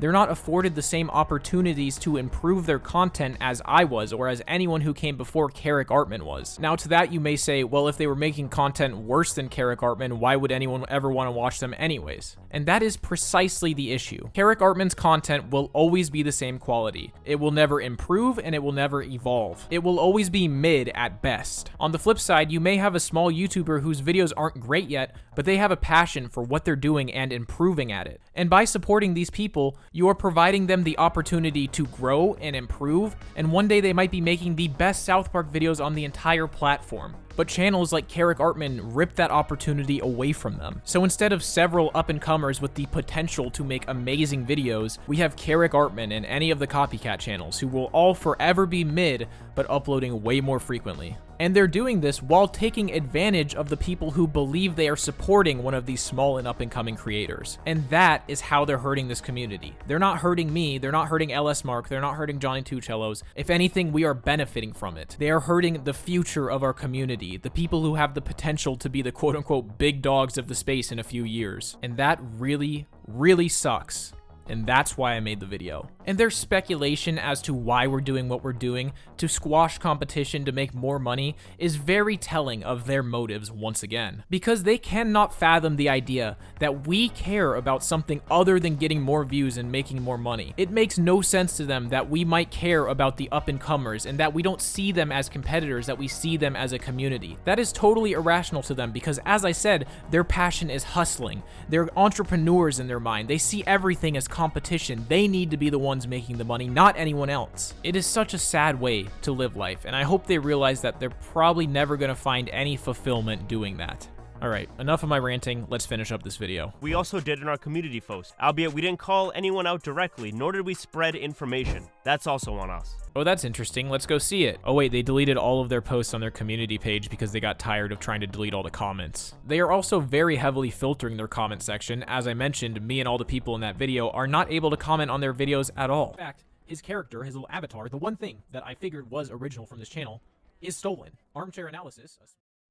they're not afforded the same opportunities to improve their content as I was, or as anyone who came before Ceric Artman was. Now to that you may say, well, if they were making content worse than Ceric Artman, why would anyone ever want to watch them anyways? And that is precisely the issue. Ceric Artman's content will always be the same quality. It will never improve and it will never evolve. It will always be mid at best. On the flip side, you may have a small YouTuber whose videos aren't great yet, but they have a passion for what they're doing and improving at it. And by supporting these people, you are providing them the opportunity to grow and improve, and one day they might be making the best South Park videos on the entire platform. But channels like Ceric Artman rip that opportunity away from them. So instead of several up-and-comers with the potential to make amazing videos, we have Ceric Artman and any of the copycat channels who will all forever be mid, but uploading way more frequently. And they're doing this while taking advantage of the people who believe they are supporting one of these small and up-and-coming creators. And that is how they're hurting this community. They're not hurting me, they're not hurting LS Mark, they're not hurting Johnny Two Cellos. If anything, we are benefiting from it. They are hurting the future of our community, the people who have the potential to be the quote-unquote big dogs of the space in a few years. And that really, really sucks. And that's why I made the video. And there's speculation as to why we're doing what we're doing to squash competition to make more money is very telling of their motives once again. Because they cannot fathom the idea that we care about something other than getting more views and making more money. It makes no sense to them that we might care about the up-and-comers and that we don't see them as competitors, that we see them as a community. That is totally irrational to them because, as I said, their passion is hustling. They're entrepreneurs in their mind. They see everything as competition. They need to be the ones making the money, not anyone else. It is such a sad way to live life, and I hope they realize that they're probably never going to find any fulfillment doing that. Alright, enough of my ranting, let's finish up this video. We also did in our community post, albeit we didn't call anyone out directly, nor did we spread information. That's also on us. Oh, that's interesting. Let's go see it. Oh wait, they deleted all of their posts on their community page because they got tired of trying to delete all the comments. They are also very heavily filtering their comment section. As I mentioned, me and all the people in that video are not able to comment on their videos at all. In fact, his character, his little avatar, the one thing that I figured was original from this channel, is stolen. Armchair Analysis.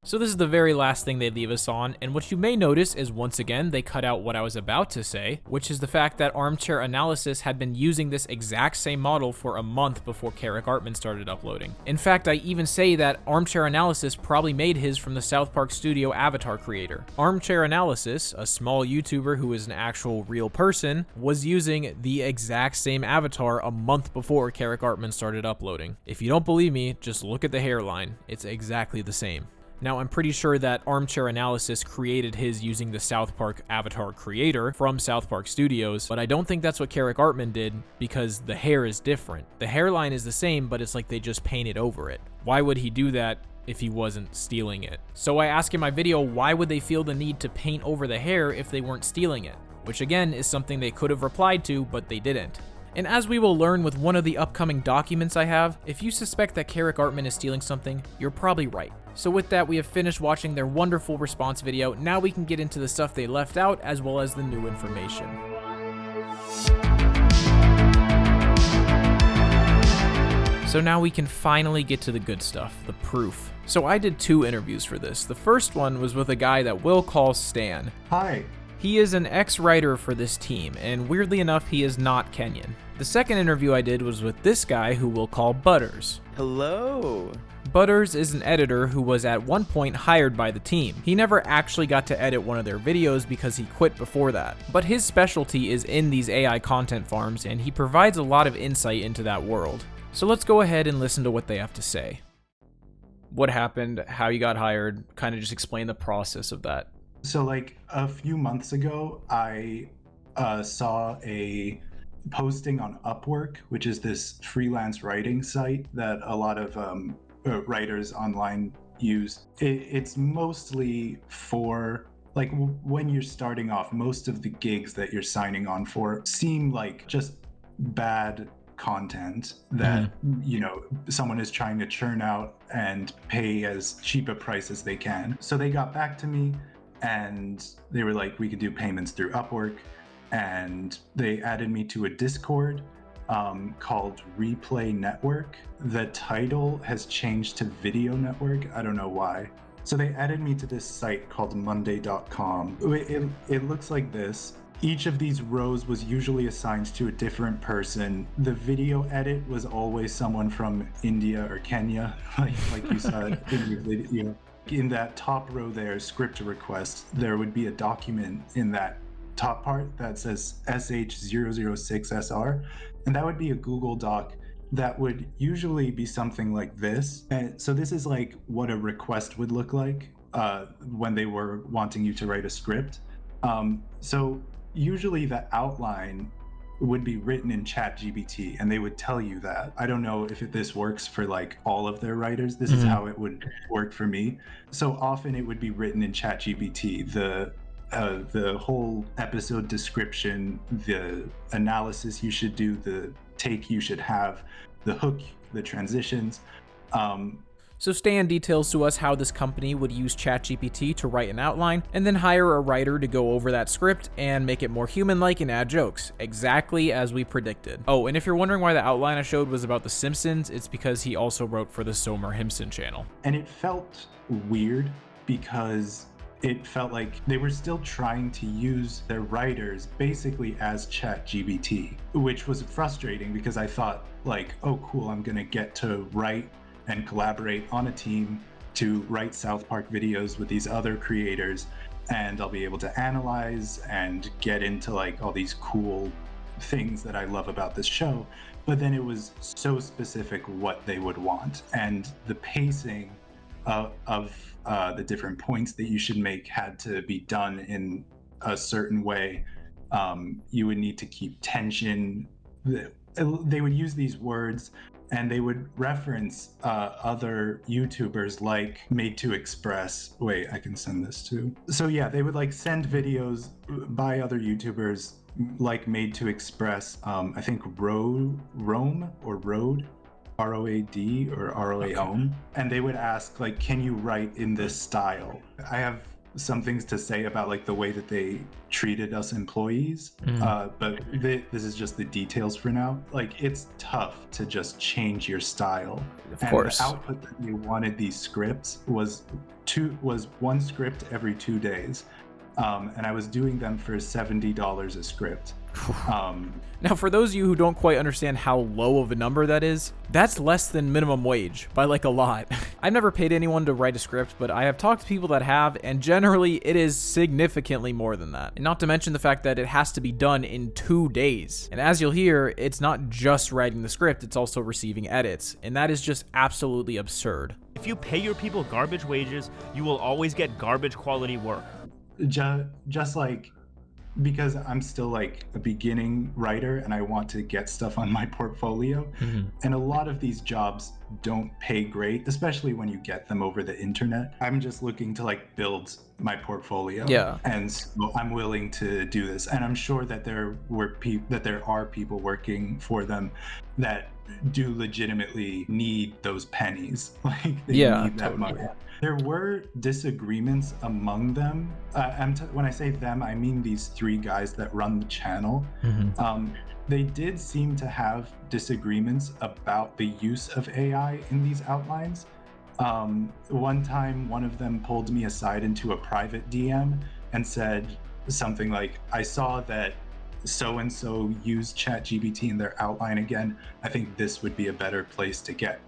So this is the very last thing they leave us on, and what you may notice is once again they cut out what I was about to say, which is the fact that Armchair Analysis had been using this exact same model for a month before Ceric Artman started uploading. In fact, I even say that Armchair Analysis probably made his from the South Park Studio avatar creator. Armchair Analysis, a small YouTuber who is an actual real person, was using the exact same avatar a month before Ceric Artman started uploading. If you don't believe me, just look at the hairline. It's exactly the same. Now, I'm pretty sure that Armchair Analysis created his using the South Park avatar creator from South Park Studios, but I don't think that's what Ceric Artman did because the hair is different. The hairline is the same, but it's like they just painted over it. Why would he do that if he wasn't stealing it? So I ask in my video, why would they feel the need to paint over the hair if they weren't stealing it? Which again is something they could have replied to, but they didn't. And as we will learn with one of the upcoming documents I have, if you suspect that Ceric Artman is stealing something, you're probably right. So with that, we have finished watching their wonderful response video. Now we can get into the stuff they left out as well as the new information. So now we can finally get to the good stuff, the proof. So I did 2 interviews for this. The first one was with a guy that we'll call Stan. Hi. He is an ex-writer for this team, and weirdly enough, he is not Kenyan. The second interview I did was with this guy who we'll call Butters. Hello. Butters is an editor who was at one point hired by the team. He never actually got to edit one of their videos because he quit before that. But his specialty is in these AI content farms, and he provides a lot of insight into that world. So let's go ahead and listen to what they have to say. What happened, how you got hired, kind of just explain the process of that. So like a few months ago, I saw a posting on Upwork, which is this freelance writing site that a lot of writers online use. It's mostly for like when you're starting off, most of the gigs that you're signing on for seem like just bad content that you know someone is trying to churn out and pay as cheap a price as they can. So they got back to me and they were like, we could do payments through Upwork, and they added me to a Discord called Replay Network. The title has changed to Video Network. I don't know why. So they added me to this site called monday.com. It looks like this. Each of these rows was usually assigned to a different person. The video edit was always someone from India or Kenya, like you said in your video. In that top row there, script request, there would be a document in that top part that says SH006SR, and that would be a Google Doc that would usually be something like this. And so this is like what a request would look like when they were wanting you to write a script. So usually the outline would be written in ChatGPT, and they would tell you that. I don't know if this works for like all of their writers. This is how it would work for me. So often it would be written in ChatGPT. The whole episode description, the analysis you should do, the take you should have, the hook, the transitions. So Stan details to us how this company would use ChatGPT to write an outline, and then hire a writer to go over that script and make it more human-like and add jokes, exactly as we predicted. Oh, and if you're wondering why the outline I showed was about The Simpsons, it's because he also wrote for the Somer Himson channel. And it felt weird because it felt like they were still trying to use their writers basically as ChatGPT, which was frustrating because I thought like, oh cool, I'm gonna get to write and collaborate on a team to write South Park videos with these other creators, and I'll be able to analyze and get into like all these cool things that I love about this show. But then it was so specific what they would want, and the pacing of the different points that you should make had to be done in a certain way. You would need to keep tension. They would use these words and they would reference other YouTubers like Made to Express. Wait, I can send this too. So yeah, they would like send videos by other YouTubers like Made to Express. I think Rome or Road, ROAD or ROAOM, and they would ask like, can you write in this style? I have some things to say about like the way that they treated us employees, but this is just the details for now. Like, it's tough to just change your style. Of course. The output that they wanted these scripts was one script every 2 days, and I was doing them for $70 a script. Now, for those of you who don't quite understand how low of a number that is, that's less than minimum wage by like a lot. I've never paid anyone to write a script, but I have talked to people that have, and generally it is significantly more than that. And not to mention the fact that it has to be done in 2 days. And as you'll hear, it's not just writing the script, it's also receiving edits. And that is just absolutely absurd. If you pay your people garbage wages, you will always get garbage quality work. Just like, because I'm still like a beginning writer and I want to get stuff on my portfolio. And a lot of these jobs don't pay great, especially when you get them over the internet. I'm just looking to like build my portfolio. Yeah. And so I'm willing to do this. And I'm sure that there are people working for them that do legitimately need those pennies. Like, they need that money. There were disagreements among them. When I say them, I mean these 3 guys that run the channel. They did seem to have disagreements about the use of AI in these outlines. One time, one of them pulled me aside into a private DM and said something like, I saw that so-and-so used ChatGPT in their outline again. I think this would be a better place to get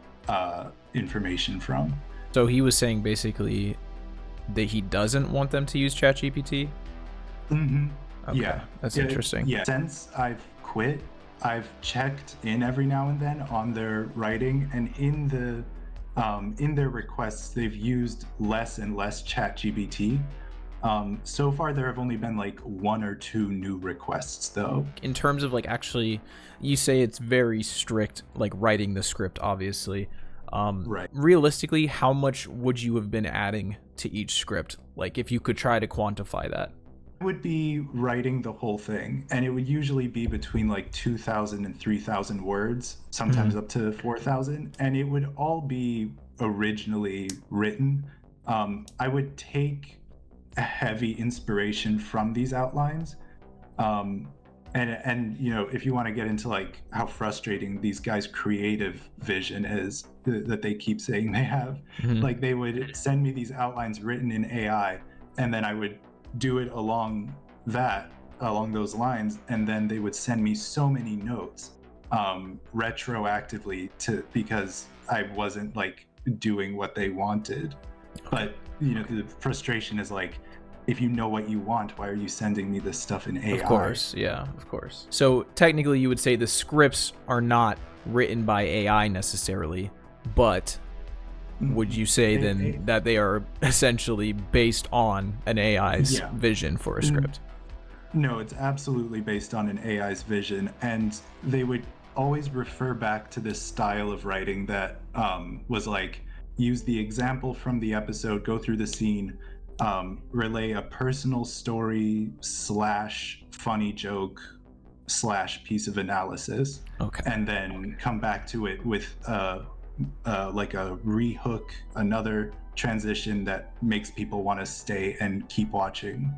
information from. So he was saying basically that he doesn't want them to use ChatGPT? Okay, Yeah. that's interesting. Yeah. Since I've quit, I've checked in every now and then on their writing, and in their requests, they've used less and less ChatGPT. So far, there have only been like 1 or 2 new requests, though. In terms of like, actually, you say it's very strict, like writing the script, obviously. Right. Realistically, how much would you have been adding to each script? Like, if you could try to quantify that. I would be writing the whole thing, and it would usually be between like 2,000 and 3,000 words, sometimes up to 4,000, and it would all be originally written. I would take a heavy inspiration from these outlines. And you know, if you want to get into like how frustrating these guys' creative vision is that they keep saying they have, like, they would send me these outlines written in AI, and then I would do it along those lines, and then they would send me so many notes retroactively because I wasn't like doing what they wanted. But you know, the frustration is like, if you know what you want, why are you sending me this stuff in AI? Of course, yeah, of course. So technically you would say the scripts are not written by AI necessarily, but would you say then that they are essentially based on an AI's vision for a script? No, it's absolutely based on an AI's vision, and they would always refer back to this style of writing that was like, use the example from the episode, go through the scene, relay a personal story / funny joke / piece of analysis, and then come back to it with like a rehook, another transition that makes people want to stay and keep watching.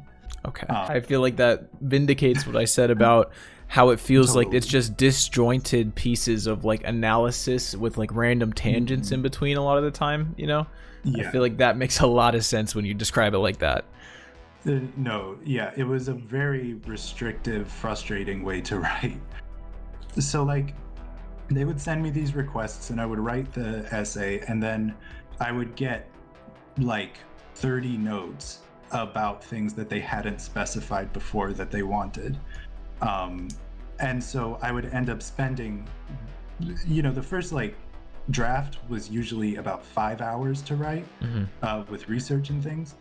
Okay. I feel like that vindicates what I said about how it feels like it's just disjointed pieces of like analysis with like random tangents in between a lot of the time, you know? Yeah. I feel like that makes a lot of sense when you describe it like that. No, yeah, it was a very restrictive, frustrating way to write. So like, they would send me these requests and I would write the essay, and then I would get like 30 notes about things that they hadn't specified before that they wanted. And so I would end up spending, the first like draft was usually about 5 hours to write with research and things.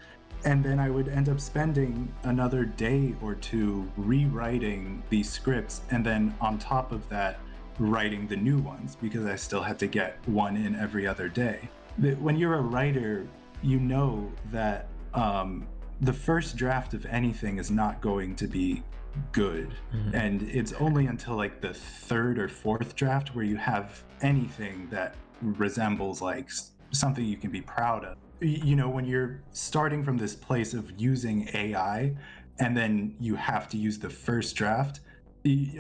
And then I would end up spending another day or two rewriting these scripts. And then on top of that, writing the new ones, because I still had to get one in every other day. When you're a writer, you know that the first draft of anything is not going to be good. And it's only until like the third or fourth draft where you have anything that resembles like something you can be proud of. When you're starting from this place of using AI and then you have to use the first draft,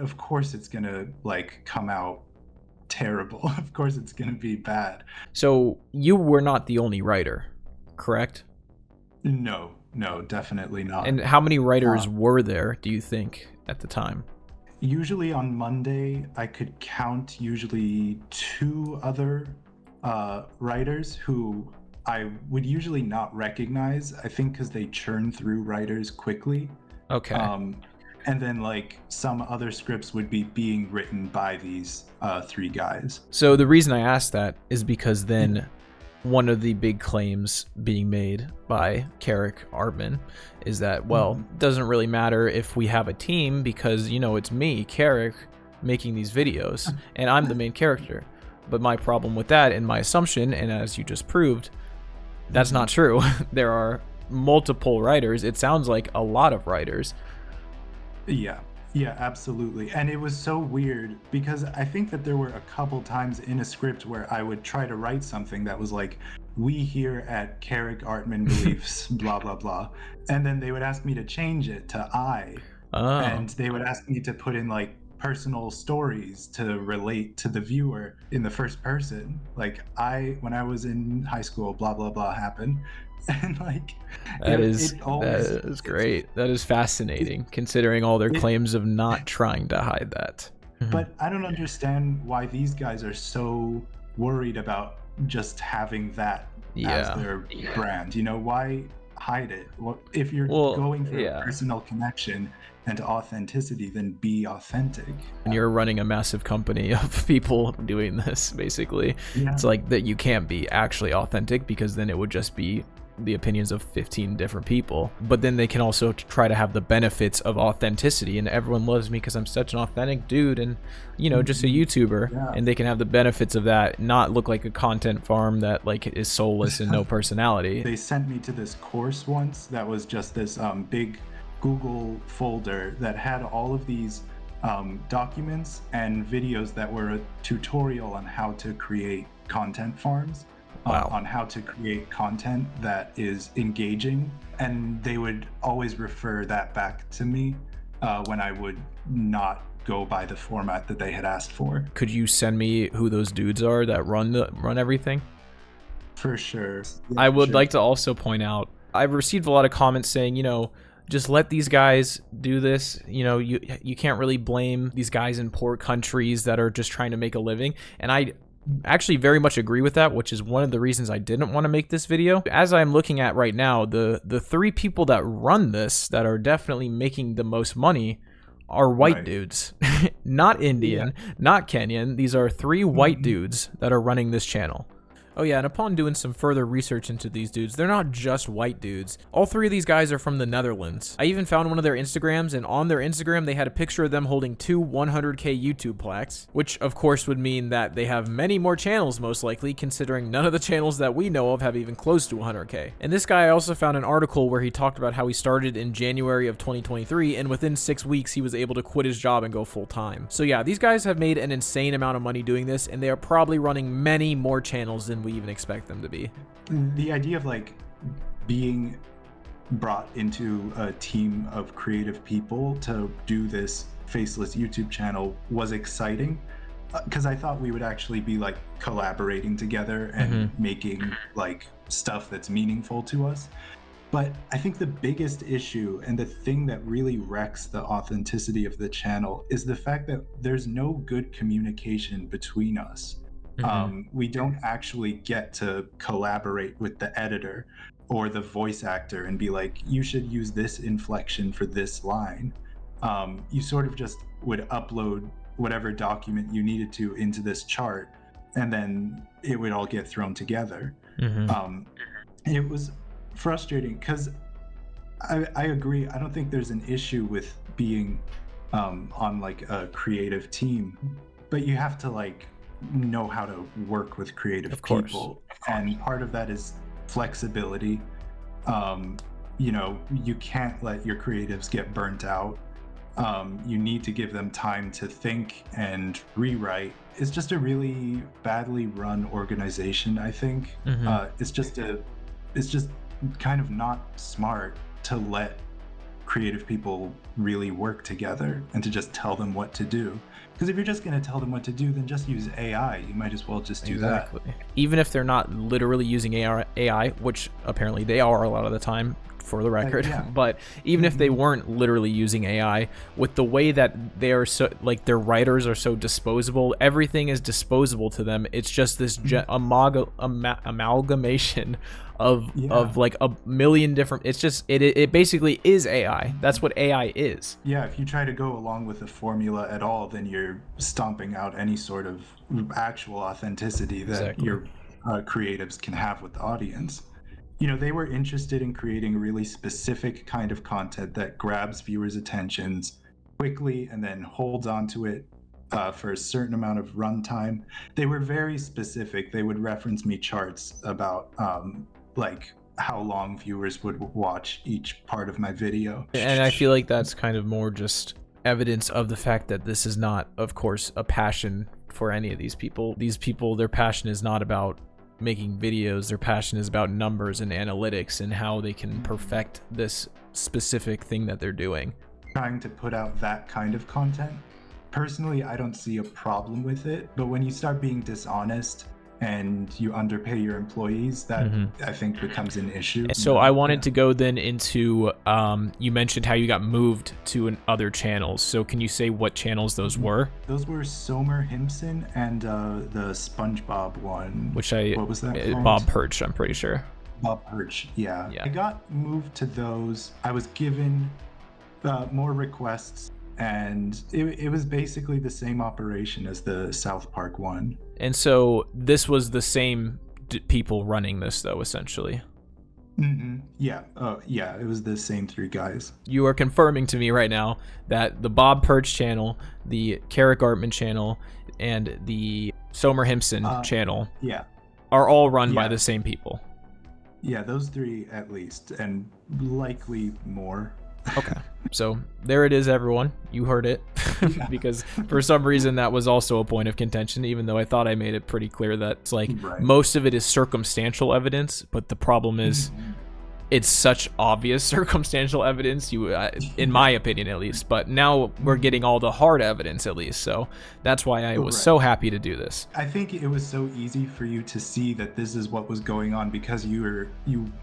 of course it's gonna like come out terrible. Of course it's gonna be bad. So you were not the only writer, correct? No, definitely not. And how many writers were there, do you think, at the time? Usually on Monday, I could count usually 2 other writers who I would usually not recognize, I think because they churn through writers quickly. Okay. And then like some other scripts would be being written by these 3 guys. So the reason I asked that is because then one of the big claims being made by Ceric Artman is that, well, it doesn't really matter if we have a team because, it's me, Ceric, making these videos, and I'm the main character. But my problem with that and my assumption, and as you just proved, that's not true. There are multiple writers. It sounds like a lot of writers. Yeah, absolutely. And it was so weird because I think that there were a couple times in a script where I would try to write something that was like, we here at Ceric Artman beliefs, blah, blah, blah. And then they would ask me to change it to I. Oh. And they would ask me to put in like personal stories to relate to the viewer in the first person. Like when I was in high school, blah, blah, blah happened. And like that is great. That is fascinating, considering all their claims of not trying to hide that. But I don't understand why these guys are so worried about just having that as their brand. Why hide it? If you're going for a personal connection and authenticity, then be authentic. And you're running a massive company of people doing this, basically. Yeah. It's like that you can't be actually authentic because then it would just be the opinions of 15 different people. But then they can also try to have the benefits of authenticity, and everyone loves me because I'm such an authentic dude and just a YouTuber. And they can have the benefits of that, not look like a content farm that like is soulless and no personality. They sent me to this course once that was just this big Google folder that had all of these documents and videos that were a tutorial on how to create content farms. On how to create content that is engaging, and they would always refer that back to me when I would not go by the format that they had asked for. Could you send me who those dudes are that run everything? For sure. I would like to also point out, I've received a lot of comments saying, just let these guys do this. You can't really blame these guys in poor countries that are just trying to make a living. And I actually very much agree with that, which is one of the reasons I didn't want to make this video. As I'm looking at right now, the 3 people that run this that are definitely making the most money are white dudes. Not Indian, not Kenyan. These are 3 white dudes that are running this channel. Oh yeah, and upon doing some further research into these dudes, they're not just white dudes. All three of these guys are from the Netherlands. I even found one of their Instagrams, and on their Instagram, they had a picture of them holding 2 100K YouTube plaques, which of course would mean that they have many more channels, most likely, considering none of the channels that we know of have even close to 100K. And this guy, I also found an article where he talked about how he started in January of 2023, and within 6 weeks, he was able to quit his job and go full time. So yeah, these guys have made an insane amount of money doing this, and they are probably running many more channels than we even expect them to be. The idea of like being brought into a team of creative people to do this faceless YouTube channel was exciting, because I thought we would actually be like collaborating together and making like stuff that's meaningful to us. But I think the biggest issue and the thing that really wrecks the authenticity of the channel is the fact that there's no good communication between us. We don't actually get to collaborate with the editor or the voice actor and be like, you should use this inflection for this line. You sort of just would upload whatever document you needed to into this chart, and then it would all get thrown together. It was frustrating because I agree. I don't think there's an issue with being on like a creative team, but you have to like know how to work with creative people, and part of that is flexibility. You know, you can't let your creatives get burnt out. You need to give them time to think and rewrite. It's just a really badly run organization, I think. It's just kind of not smart to let creative people really work together and to just tell them what to do. Because if you're just going to tell them what to do, then just use AI. You might as well just do that. Even if they're not literally using AI, which apparently they are a lot of the time, for the record. But even if they weren't literally using AI, with the way that they are so, like, their writers are so disposable, everything is disposable to them. It's just this amalgamation of like a million different, it's just it basically is AI. That's what AI is. Yeah, if you try to go along with the formula at all, then you're stomping out any sort of actual authenticity that your creatives can have with the audience. You know, they were interested in creating a really specific kind of content that grabs viewers' attentions quickly and then holds on to it for a certain amount of runtime. They were very specific. They would reference me charts about like how long viewers would watch each part of my video. And I feel like that's kind of more just evidence of the fact that this is not, of course, a passion for any of these people. These people, their passion is not about making videos. Their passion is about numbers and analytics and how they can perfect this specific thing that they're doing. Trying to put out that kind of content, personally, I don't see a problem with it. But when you start being dishonest and you underpay your employees, that I think becomes an issue. So I wanted to go then into, you mentioned how you got moved to other channels. So can you say what channels those were? Those were Somer Himpson and the SpongeBob one. What was that called? Bob Perch, I'm pretty sure. Bob Perch, yeah. I got moved to those. I was given more requests, and it was basically the same operation as the South Park one. And so this was the same people running this, though, essentially. Yeah, it was the same 3 guys. You are confirming to me right now that the Bob Perch channel, the Ceric Artman channel, and the Somer Himpson channel are all run by the same people. Yeah, those 3 at least, and likely more. Okay, so there it is, everyone. You heard it. Because for some reason that was also a point of contention, even though I thought I made it pretty clear that it's like most of it is circumstantial evidence, but the problem is it's such obvious circumstantial evidence, in my opinion at least. But now we're getting all the hard evidence at least, so that's why I was so happy to do this. I think it was so easy for you to see that this is what was going on because you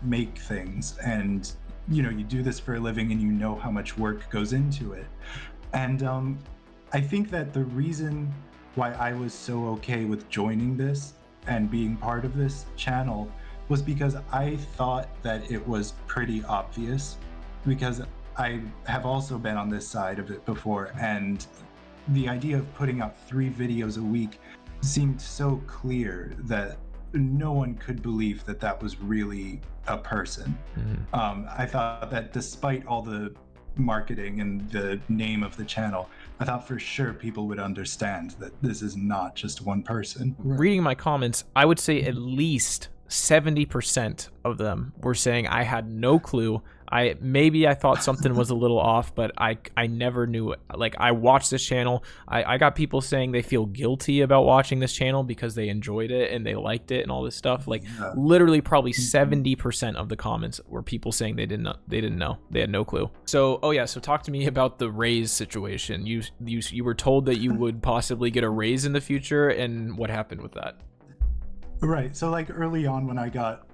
make things, and you know, you do this for a living, and you know how much work goes into it. And I think that the reason why I was so okay with joining this and being part of this channel was because I thought that it was pretty obvious, because I have also been on this side of it before, and the idea of putting out 3 videos a week seemed so clear that no one could believe that that was really a person. I thought that despite all the marketing and the name of the channel, I thought for sure people would understand that this is not just one person. Reading my comments, I would say at least 70% of them were saying I had no clue. Maybe I thought something was a little off, but I never knew. Like, I watched this channel. I got people saying they feel guilty about watching this channel because they enjoyed it and they liked it and all this stuff. Like, literally probably 70% of the comments were people saying they didn't know. They had no clue. So, so talk to me about the raise situation. You were told that you would possibly get a raise in the future, and what happened with that? Right. So like early on when I got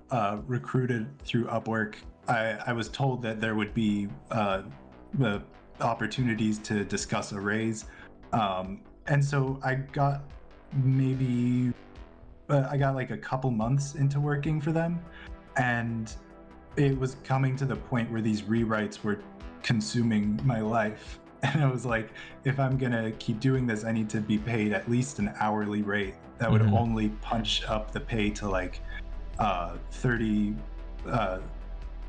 recruited through Upwork, I was told that there would be the opportunities to discuss a raise. And so I got like a couple months into working for them, and it was coming to the point where these rewrites were consuming my life. And I was like, if I'm gonna keep doing this, I need to be paid at least an hourly rate that would only punch up the pay to like 30.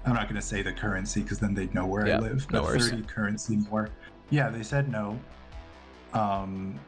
I'm not gonna say the currency because then they'd know where I live. But 30 currency more. Yeah, they said no. God,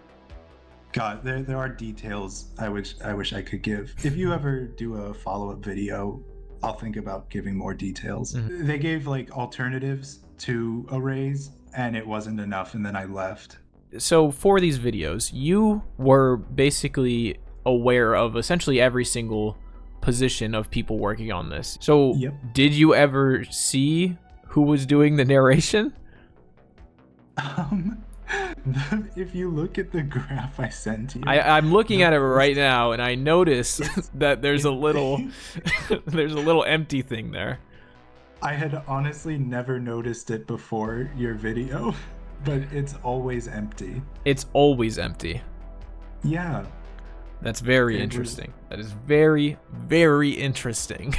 there are details I wish I could give. If you ever do a follow-up video, I'll think about giving more details. They gave like alternatives to a raise, and it wasn't enough, and then I left. So for these videos, you were basically aware of essentially every single position of people working on this. So did you ever see who was doing the narration? If you look at the graph I sent you, I'm looking at it right now, and I notice that there's a little empty thing there. I had honestly never noticed it before your video, but it's always empty. It's always empty. Yeah. That's very interesting. That is very, very interesting.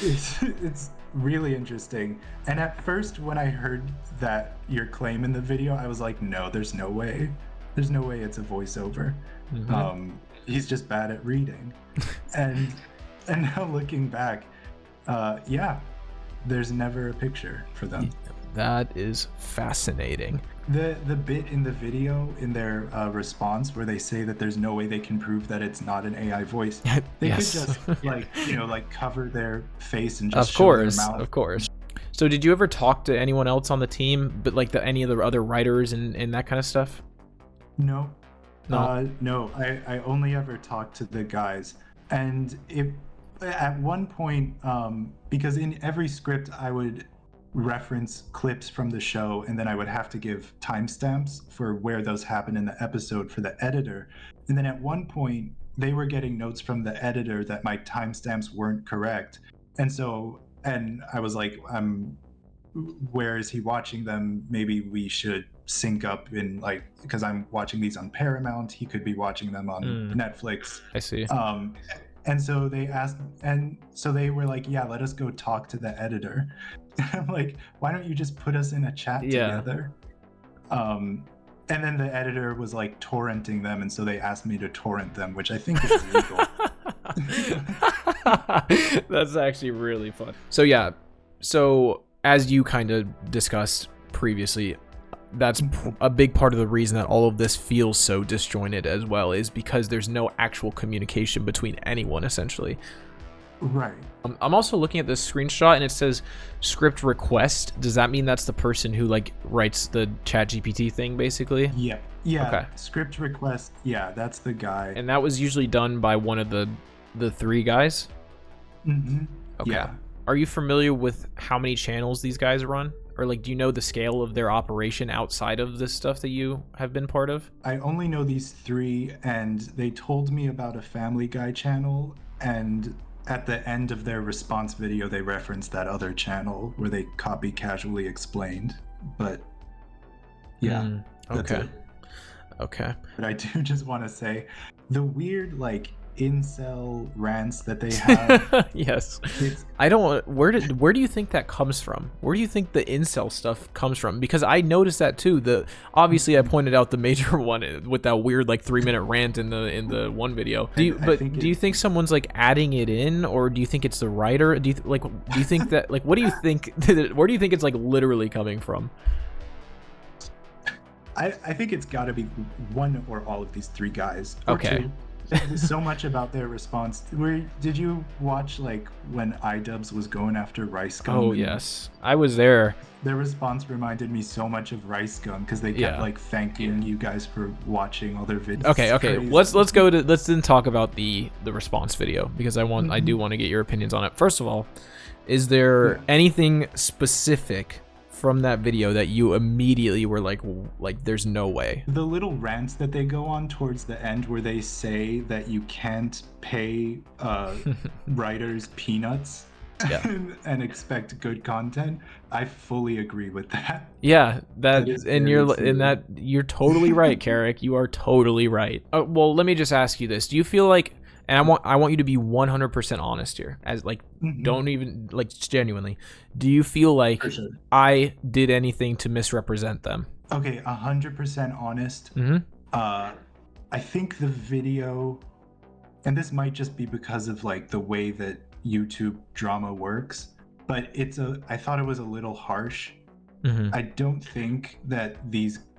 It's really interesting. And at first, when I heard that your claim in the video, I was like, no, there's no way. There's no way it's a voiceover. He's just bad at reading. and now looking back, there's never a picture for them. That is fascinating. The bit in the video, in their response, where they say that there's no way they can prove that it's not an AI voice, they could just like cover their face and just show their mouth. Of course. So did you ever talk to anyone else on the team, but like any of the other writers and that kind of stuff? No. No. I only ever talked to the guys, and at one point, because in every script I would reference clips from the show, and then I would have to give timestamps for where those happen in the episode for the editor. And then at one point, they were getting notes from the editor that my timestamps weren't correct. And I was like, where is he watching them? Maybe we should sync up in, like, because I'm watching these on Paramount, he could be watching them on Netflix. I see. And so they asked, and so they were like, yeah, let us go talk to the editor. I'm like, why don't you just put us in a chat together? And then the editor was like torrenting them, and so they asked me to torrent them, which I think is illegal. That's actually really fun. So as you kind of discussed previously, that's a big part of the reason that all of this feels so disjointed as well, is because there's no actual communication between anyone, essentially. Right. I'm also looking at this screenshot, and it says script request. Does that mean that's the person who like writes the ChatGPT thing, basically? Yeah. Okay. Script request. Yeah, that's the guy. And that was usually done by one of the three guys? Okay. Yeah. Are you familiar with how many channels these guys run? Or like, do you know the scale of their operation outside of this stuff that you have been part of? I only know these three, and they told me about a Family Guy channel, and at the end of their response video, they referenced that other channel where they copy casually explained. But that's it. Okay. But I do just want to say, the weird like incel rants that they have. Yes. It's, I don't. Where do you think that comes from? Where do you think the incel stuff comes from? Because I noticed that too. Obviously I pointed out the major one with that weird like 3-minute rant in the one video. Do you think someone's like adding it in, or do you think it's the writer? Do you think that like what do you think? Where do you think it's like literally coming from? I think it's got to be one or all of these three guys. Okay. So much about their response. Did you watch like when iDubbbz was going after Rice Gum? Oh yes, I was there. Their response reminded me so much of Rice Gum because they kept like thanking you guys for watching all their videos. Okay. Let's then talk about the response video, because I do want to get your opinions on it. First of all, is there anything specific from that video that you immediately were like there's no way? The little rants that they go on towards the end where they say that you can't pay writers peanuts and expect good content, I fully agree with that. Yeah, you're totally right, Ceric. You are totally right. Well, let me just ask you this. Do you feel like, and I want you to be 100% honest here, as like don't even like genuinely. Do you feel like I did anything to misrepresent them? Okay, 100% honest. I think the video, and this might just be because of like the way that YouTube drama works, but I thought it was a little harsh. I don't think that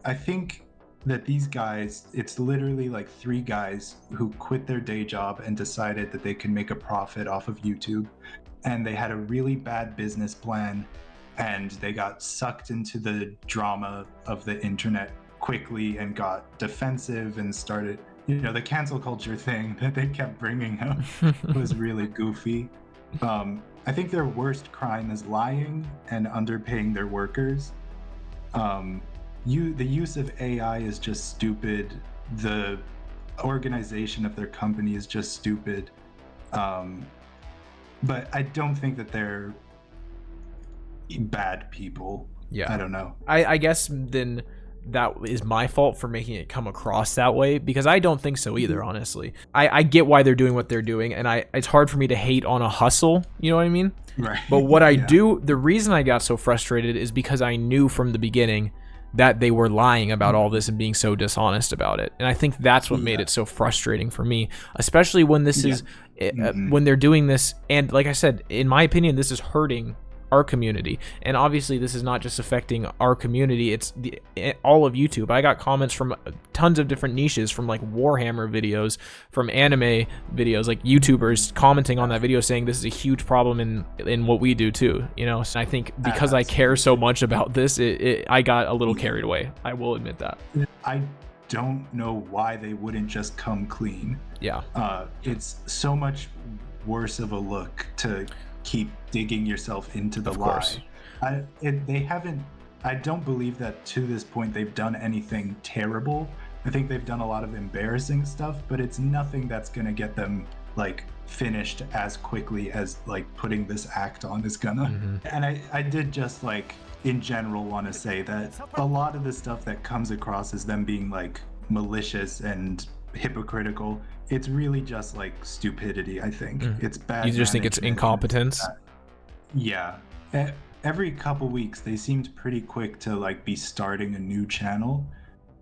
I think that these guys, it's literally like 3 guys who quit their day job and decided that they can make a profit off of YouTube, and they had a really bad business plan, and they got sucked into the drama of the internet quickly and got defensive and started, the cancel culture thing that they kept bringing up was really goofy. I think their worst crime is lying and underpaying their workers. The use of AI is just stupid. The organization of their company is just stupid. But I don't think that they're bad people. Yeah. I don't know. I guess then that is my fault for making it come across that way, because I don't think so either, honestly. I get why they're doing what they're doing, and it's hard for me to hate on a hustle, you know what I mean? Right. But what I do, the reason I got so frustrated is because I knew from the beginning that they were lying about all this and being so dishonest about it. And I think that's what made it so frustrating for me, especially when this is, when they're doing this. And like I said, in my opinion, this is hurting our community. And obviously this is not just affecting our community, it's all of YouTube. I got comments from tons of different niches, from like Warhammer videos, from anime videos, like YouTubers commenting on that video saying this is a huge problem in what we do too, So I think because I care so much about this, I got a little carried away. I will admit that. I don't know why they wouldn't just come clean. Yeah. It's so much worse of a look to keep digging yourself into the lie. I don't believe that to this point they've done anything terrible. I think they've done a lot of embarrassing stuff, but it's nothing that's gonna get them like finished as quickly as like putting this act on is gonna. And I did just like in general want to say that a lot of the stuff that comes across as them being like malicious and hypocritical, it's really just like stupidity. I think it's bad. You just think it's incompetence? Yeah. Every couple weeks they seemed pretty quick to like be starting a new channel,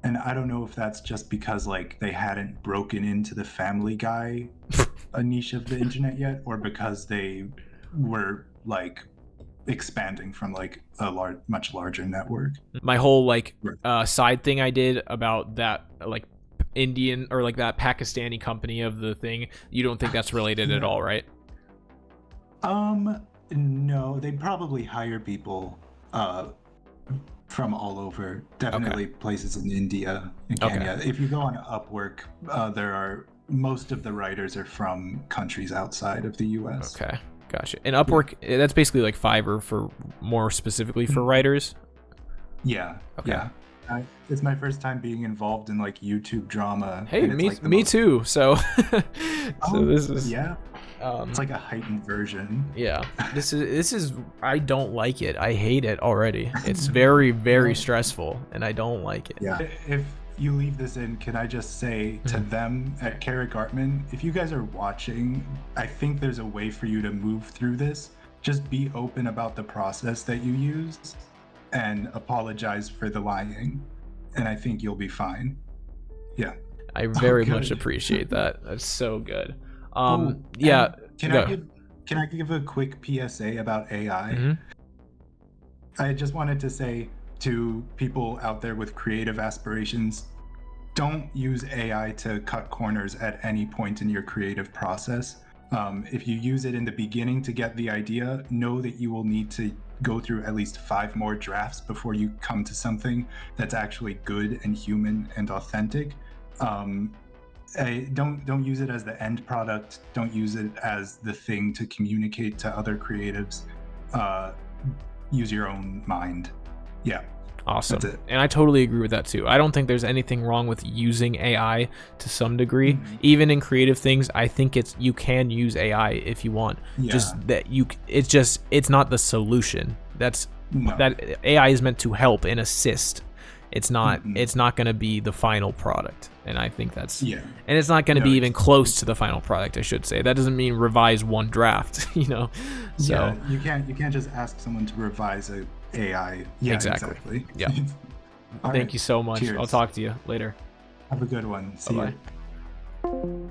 and I don't know if that's just because like they hadn't broken into the Family Guy a niche of the internet yet, or because they were like expanding from like a much larger network. My whole like side thing I did about that like Indian or like that Pakistani company of the thing, you don't think that's related at all, right? No, they probably hire people from all over, definitely places in India and Kenya. If you go on Upwork, most of the writers are from countries outside of the US. Okay, gotcha. And Upwork, that's basically like Fiverr for more specifically for writers? Yeah. Okay. Yeah. It's my first time being involved in like YouTube drama. Hey, me too. So, this is it's like a heightened version. Yeah, this is. I don't like it. I hate it already. It's very, very stressful, and I don't like it. Yeah. you leave this in, can I just say to them at Ceric Artman, if you guys are watching, I think there's a way for you to move through this. Just be open about the process that you use and apologize for the lying. And I think you'll be fine. Yeah. I very good. much appreciate that. That's so good. Yeah. Can I give a quick PSA about AI? I just wanted to say to people out there with creative aspirations, don't use AI to cut corners at any point in your creative process. If you use it in the beginning to get the idea, know that you will need to go through at least 5 more drafts before you come to something that's actually good and human and authentic. Don't use it as the end product. Don't use it as the thing to communicate to other creatives. Use your own mind. Yeah. Awesome. That's it. And I totally agree with that too. I don't think there's anything wrong with using AI to some degree. Even in creative things, I think you can use AI if you want. Yeah. Just that it's not the solution. That AI is meant to help and assist. It's not going to be the final product. And I think that's and it's not going to be even close to the final product, I should say. That doesn't mean revise one draft, So yeah, you can't just ask someone to revise a AI. Yeah, exactly. Yeah. Thank you so much. Cheers. I'll talk to you later. Have a good one. See you.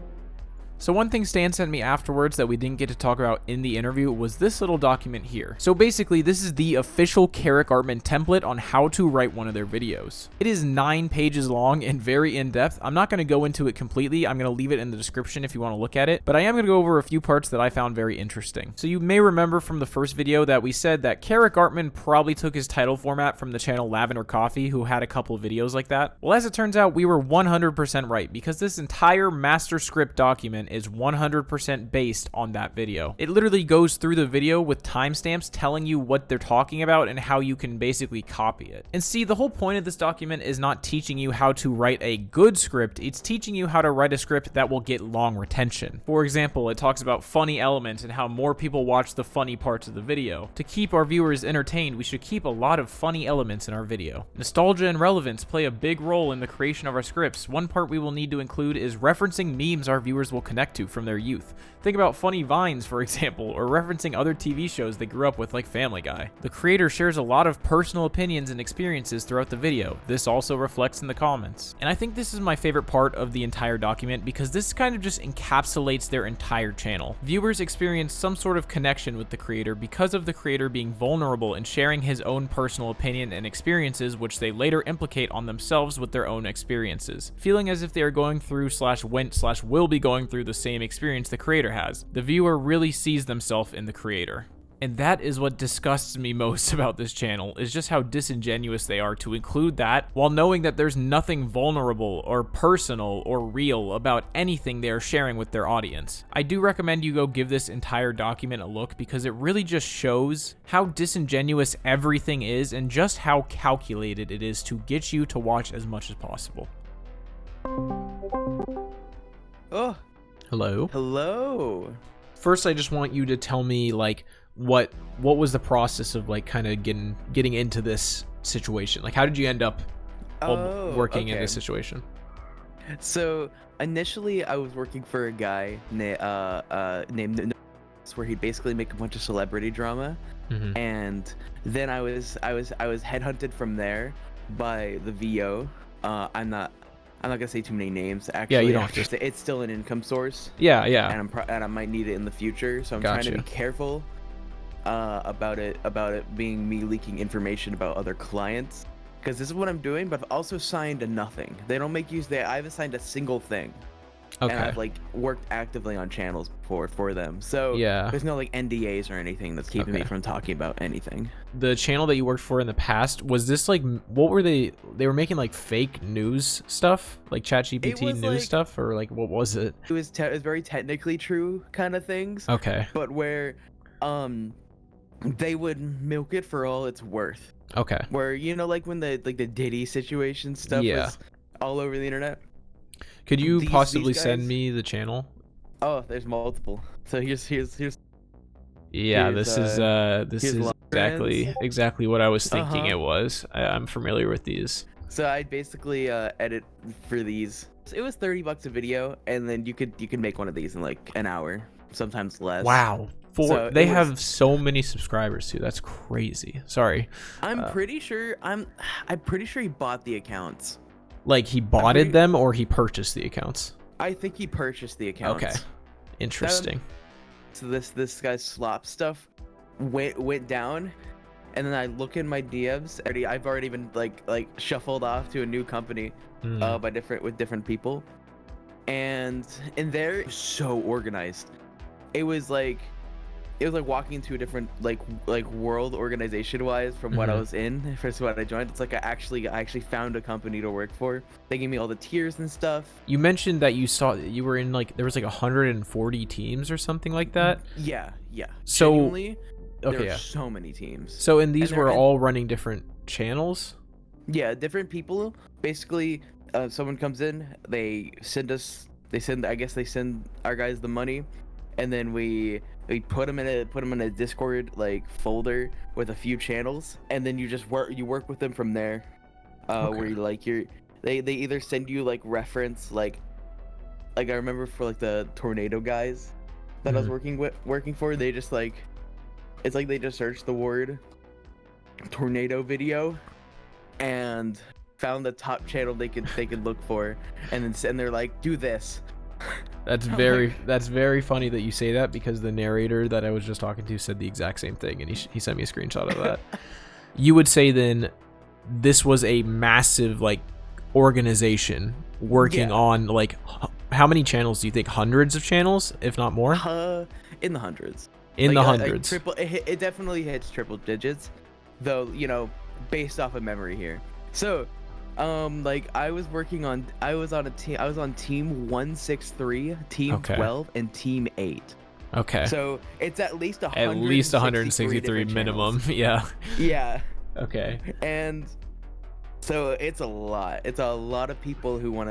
So one thing Stan sent me afterwards that we didn't get to talk about in the interview was this little document here. So basically, this is the official Ceric Artman template on how to write one of their videos. It is 9 pages long and very in-depth. I'm not going to go into it completely. I'm going to leave it in the description if you want to look at it, but I am going to go over a few parts that I found very interesting. So you may remember from the first video that we said that Ceric Artman probably took his title format from the channel Lavender Coffee, who had a couple of videos like that. Well, as it turns out, we were 100% right, because this entire master script document is 100% based on that video. It literally goes through the video with timestamps telling you what they're talking about and how you can basically copy it. And see, the whole point of this document is not teaching you how to write a good script, it's teaching you how to write a script that will get long retention. For example, it talks about funny elements and how more people watch the funny parts of the video. To keep our viewers entertained, we should keep a lot of funny elements in our video. Nostalgia and relevance play a big role in the creation of our scripts. One part we will need to include is referencing memes our viewers will connect to from their youth. Think about funny vines, for example, or referencing other TV shows they grew up with like Family Guy. The creator shares a lot of personal opinions and experiences throughout the video. This also reflects in the comments. And I think this is my favorite part of the entire document because this kind of just encapsulates their entire channel. Viewers experience some sort of connection with the creator because of the creator being vulnerable and sharing his own personal opinion and experiences, which they later implicate on themselves with their own experiences, feeling as if they are going through /will be going through the same experience the creator has. The viewer really sees themselves in the creator. And that is what disgusts me most about this channel, is just how disingenuous they are to include that while knowing that there's nothing vulnerable or personal or real about anything they are sharing with their audience. I do recommend you go give this entire document a look because it really just shows how disingenuous everything is and just how calculated it is to get you to watch as much as possible. Oh. Hello. First, I just want you to tell me like what was the process of like kind of getting into this situation? Like, how did you end up working in this situation? So initially, I was working for a guy named where he'd basically make a bunch of celebrity drama, and then I was headhunted from there by the VO. I'm not gonna say too many names. Actually, yeah, you don't have to. It's still an income source. Yeah. And I might need it in the future, so I'm trying to be careful about it being me leaking information about other clients, because this is what I'm doing. But I've also signed a nothing. They don't make use. I haven't signed a single thing. Okay. And I've like worked actively on channels before for them. So yeah, there's no like NDAs or anything that's keeping me from talking about anything. The channel that you worked for in the past, was this like, what were they were making like fake news stuff, like ChatGPT news like, stuff, or like what was it? It was very technically true kind of things. Okay. But where they would milk it for all it's worth. Okay. Where like when the Diddy situation stuff was all over the internet. Could you possibly send me the channel? Oh, there's multiple. So here's yeah, this is exactly what I was thinking it was. I'm familiar with these. So I'd basically edit for these. It was $30 a video, and then you could make one of these in like an hour, sometimes less. Wow. So They have so many subscribers too. That's crazy. Sorry. I'm pretty sure he bought the accounts. Like he botted them or he purchased the accounts? I think he purchased the accounts. Okay. Interesting. So this guy's slop stuff went down, and then I look in my DMs. I've already been like shuffled off to a new company with different people, and they're so organized. It was like walking into a different like world organization wise from what I was in. First what I joined, it's like I actually found a company to work for. They gave me all the tiers and stuff. You mentioned that you were in like there was like 140 teams or something like that. Yeah. So genuinely, there okay, are so many teams. So and these were all running different channels. Yeah, different people. Basically, someone comes in, they send our guys the money, and then we put them in a Discord like folder with a few channels, and then you just work with them from there. Where they either send you like reference like I remember for like the tornado guys that I was working for, they just like it's like they just searched the word tornado video and found the top channel they could look for, and they're like, do this. That's very funny that you say that, because the narrator that I was just talking to said the exact same thing, and he sent me a screenshot of that. You would say then this was a massive like organization working on like how many channels do you think? Hundreds of channels, if not more? In the hundreds. In the hundreds. It definitely hits triple digits, though, based off of memory here. So like I was on team 163, team 12, and team 8. Okay. So it's at least 163 minimum. Yeah. Yeah. Okay. And so it's a lot. It's a lot of people who want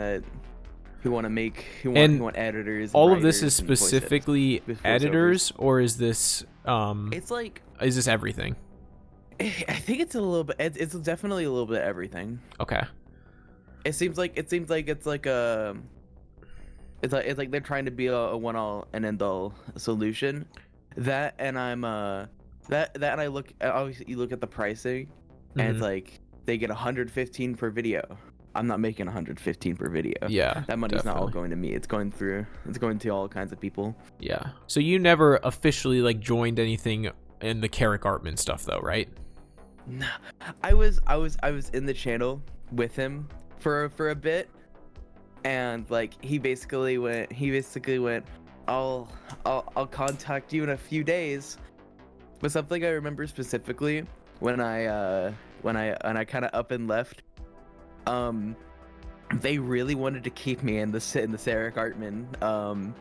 editors. All of this is specifically editors, or is this it's like, is this everything? I think it's a little bit. It's definitely a little bit of everything. Okay. It seems like it's like they're trying to be a one all and end all solution. That and I'm that and I look, obviously you look at the pricing, and it's like they get 115 per video. I'm not making 115 per video. Yeah, that money's not all going to me. It's going to all kinds of people. Yeah. So you never officially like joined anything in the Ceric Artman stuff though, right? Nah, I was in the channel with him for a bit, and like he basically went, I'll contact you in a few days. But something I remember specifically when I kind of up and left, they really wanted to keep me in the Ceric Artman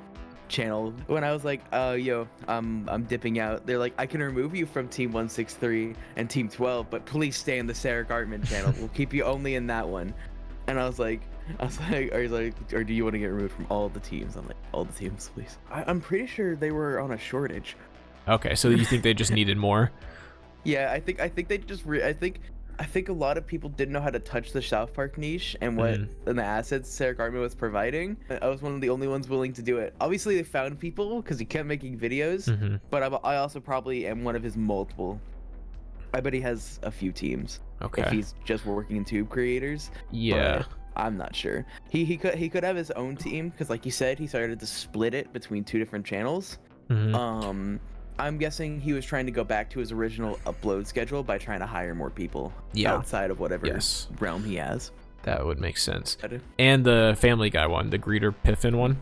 channel. When I was like, yo, I'm dipping out, they're like, I can remove you from team 163 and team 12, but please stay in the Ceric Artman channel. We'll keep you only in that one. And I was like, or do you want to get removed from all the teams? I'm like, all the teams, please. I'm pretty sure they were on a shortage. Okay, so you think they just needed more? Yeah, I think they just I think a lot of people didn't know how to touch the South Park niche and and the assets Ceric Artman was providing. I was one of the only ones willing to do it. Obviously, they found people because he kept making videos, but I also probably am one of his multiple. I bet he has a few teams. Okay. If he's just working in tube creators. Yeah. But I'm not sure. He could have his own team, because like you said, he started to split it between two different channels. I'm guessing he was trying to go back to his original upload schedule by trying to hire more people outside of whatever realm he has. That would make sense. And the Family Guy one, the Greeter Piffin one,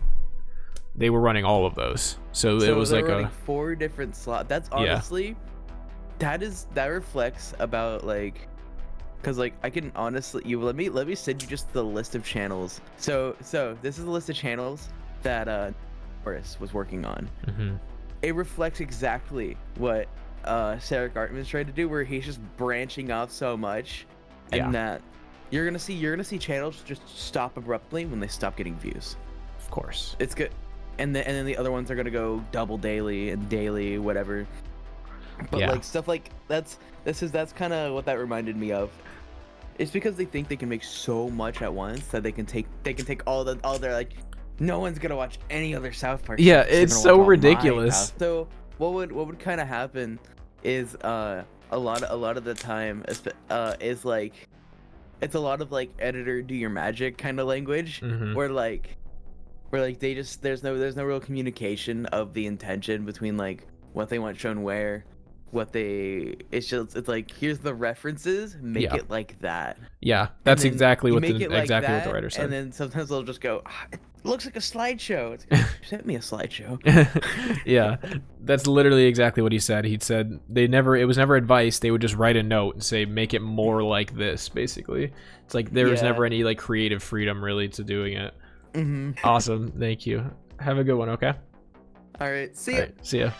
they were running all of those. So it was like running 4 different slots. That's honestly, that reflects about like, because like I can honestly, let me send you just the list of channels. So this is the list of channels that Boris was working on. It reflects exactly what Ceric Artman's trying to do, where he's just branching off so much, and that you're gonna see channels just stop abruptly when they stop getting views. Of course, it's good, and then the other ones are gonna go double daily and daily, whatever. But like stuff like that's kind of what that reminded me of. it's because they think they can make so much at once that they can take all their like, no one's gonna watch any other South Park. Yeah, stuff, 'cause they're it's gonna so watch all my ridiculous. stuff. So what would kind of happen is a lot of the time is like, it's a lot of like editor do your magic kind of language, where like they just there's no real communication of the intention between like what they want shown where, it's like, here's the references, make it like that. Yeah, that's exactly what what the writer said. And then sometimes they'll just go, it looks like a slideshow. It's sent me a slideshow. Yeah, that's literally exactly what he said. He said it was never advice. They would just write a note and say, make it more like this, basically. It's like there was never any like creative freedom really to doing it. Awesome, thank you. Have a good one, okay? All right, see ya. See ya.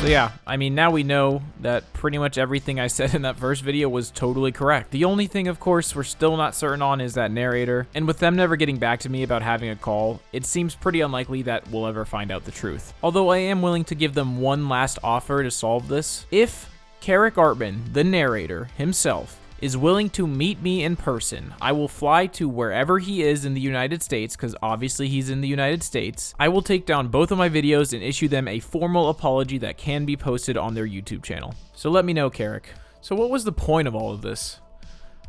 So yeah, I mean, now we know that pretty much everything I said in that first video was totally correct. The only thing, of course, we're still not certain on is that narrator, and with them never getting back to me about having a call, it seems pretty unlikely that we'll ever find out the truth. Although I am willing to give them one last offer to solve this. If Ceric Artman, the narrator himself, is willing to meet me in person, I will fly to wherever he is in the United States, because obviously he's in the United States. I will take down both of my videos and issue them a formal apology that can be posted on their YouTube channel. So let me know, Ceric. So what was the point of all of this?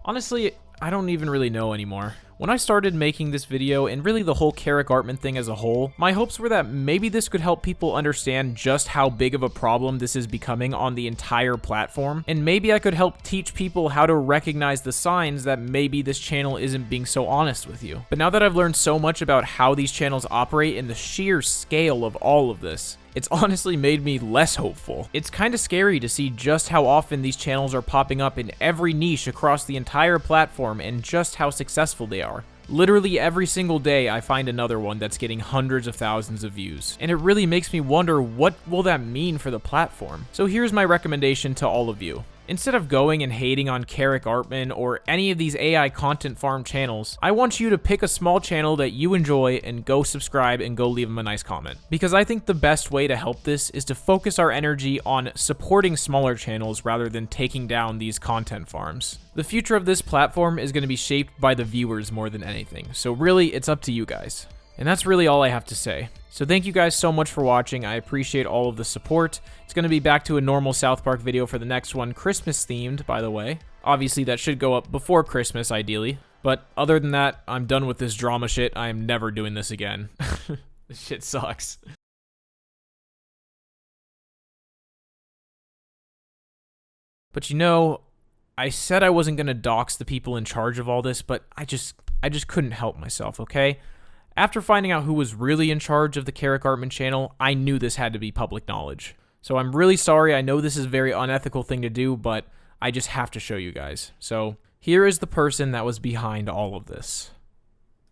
Honestly, I don't even really know anymore. When I started making this video, and really the whole Ceric Artman thing as a whole, my hopes were that maybe this could help people understand just how big of a problem this is becoming on the entire platform, and maybe I could help teach people how to recognize the signs that maybe this channel isn't being so honest with you. But now that I've learned so much about how these channels operate and the sheer scale of all of this, it's honestly made me less hopeful. It's kind of scary to see just how often these channels are popping up in every niche across the entire platform and just how successful they are. Literally every single day I find another one that's getting hundreds of thousands of views. And it really makes me wonder, what will that mean for the platform? So here's my recommendation to all of you. Instead of going and hating on Ceric Artman or any of these AI content farm channels, I want you to pick a small channel that you enjoy and go subscribe and go leave them a nice comment. Because I think the best way to help this is to focus our energy on supporting smaller channels rather than taking down these content farms. The future of this platform is going to be shaped by the viewers more than anything, so really it's up to you guys. And that's really all I have to say. So thank you guys so much for watching. I appreciate all of the support. It's going to be back to a normal South Park video for the next one, Christmas themed, by the way. Obviously, that should go up before Christmas, ideally. But other than that, I'm done with this drama shit. I am never doing this again. This shit sucks. But you know, I said I wasn't going to dox the people in charge of all this, but I just couldn't help myself, okay? After finding out who was really in charge of the Ceric Artman channel, I knew this had to be public knowledge. So I'm really sorry. I know this is a very unethical thing to do, but I just have to show you guys. So here is the person that was behind all of this.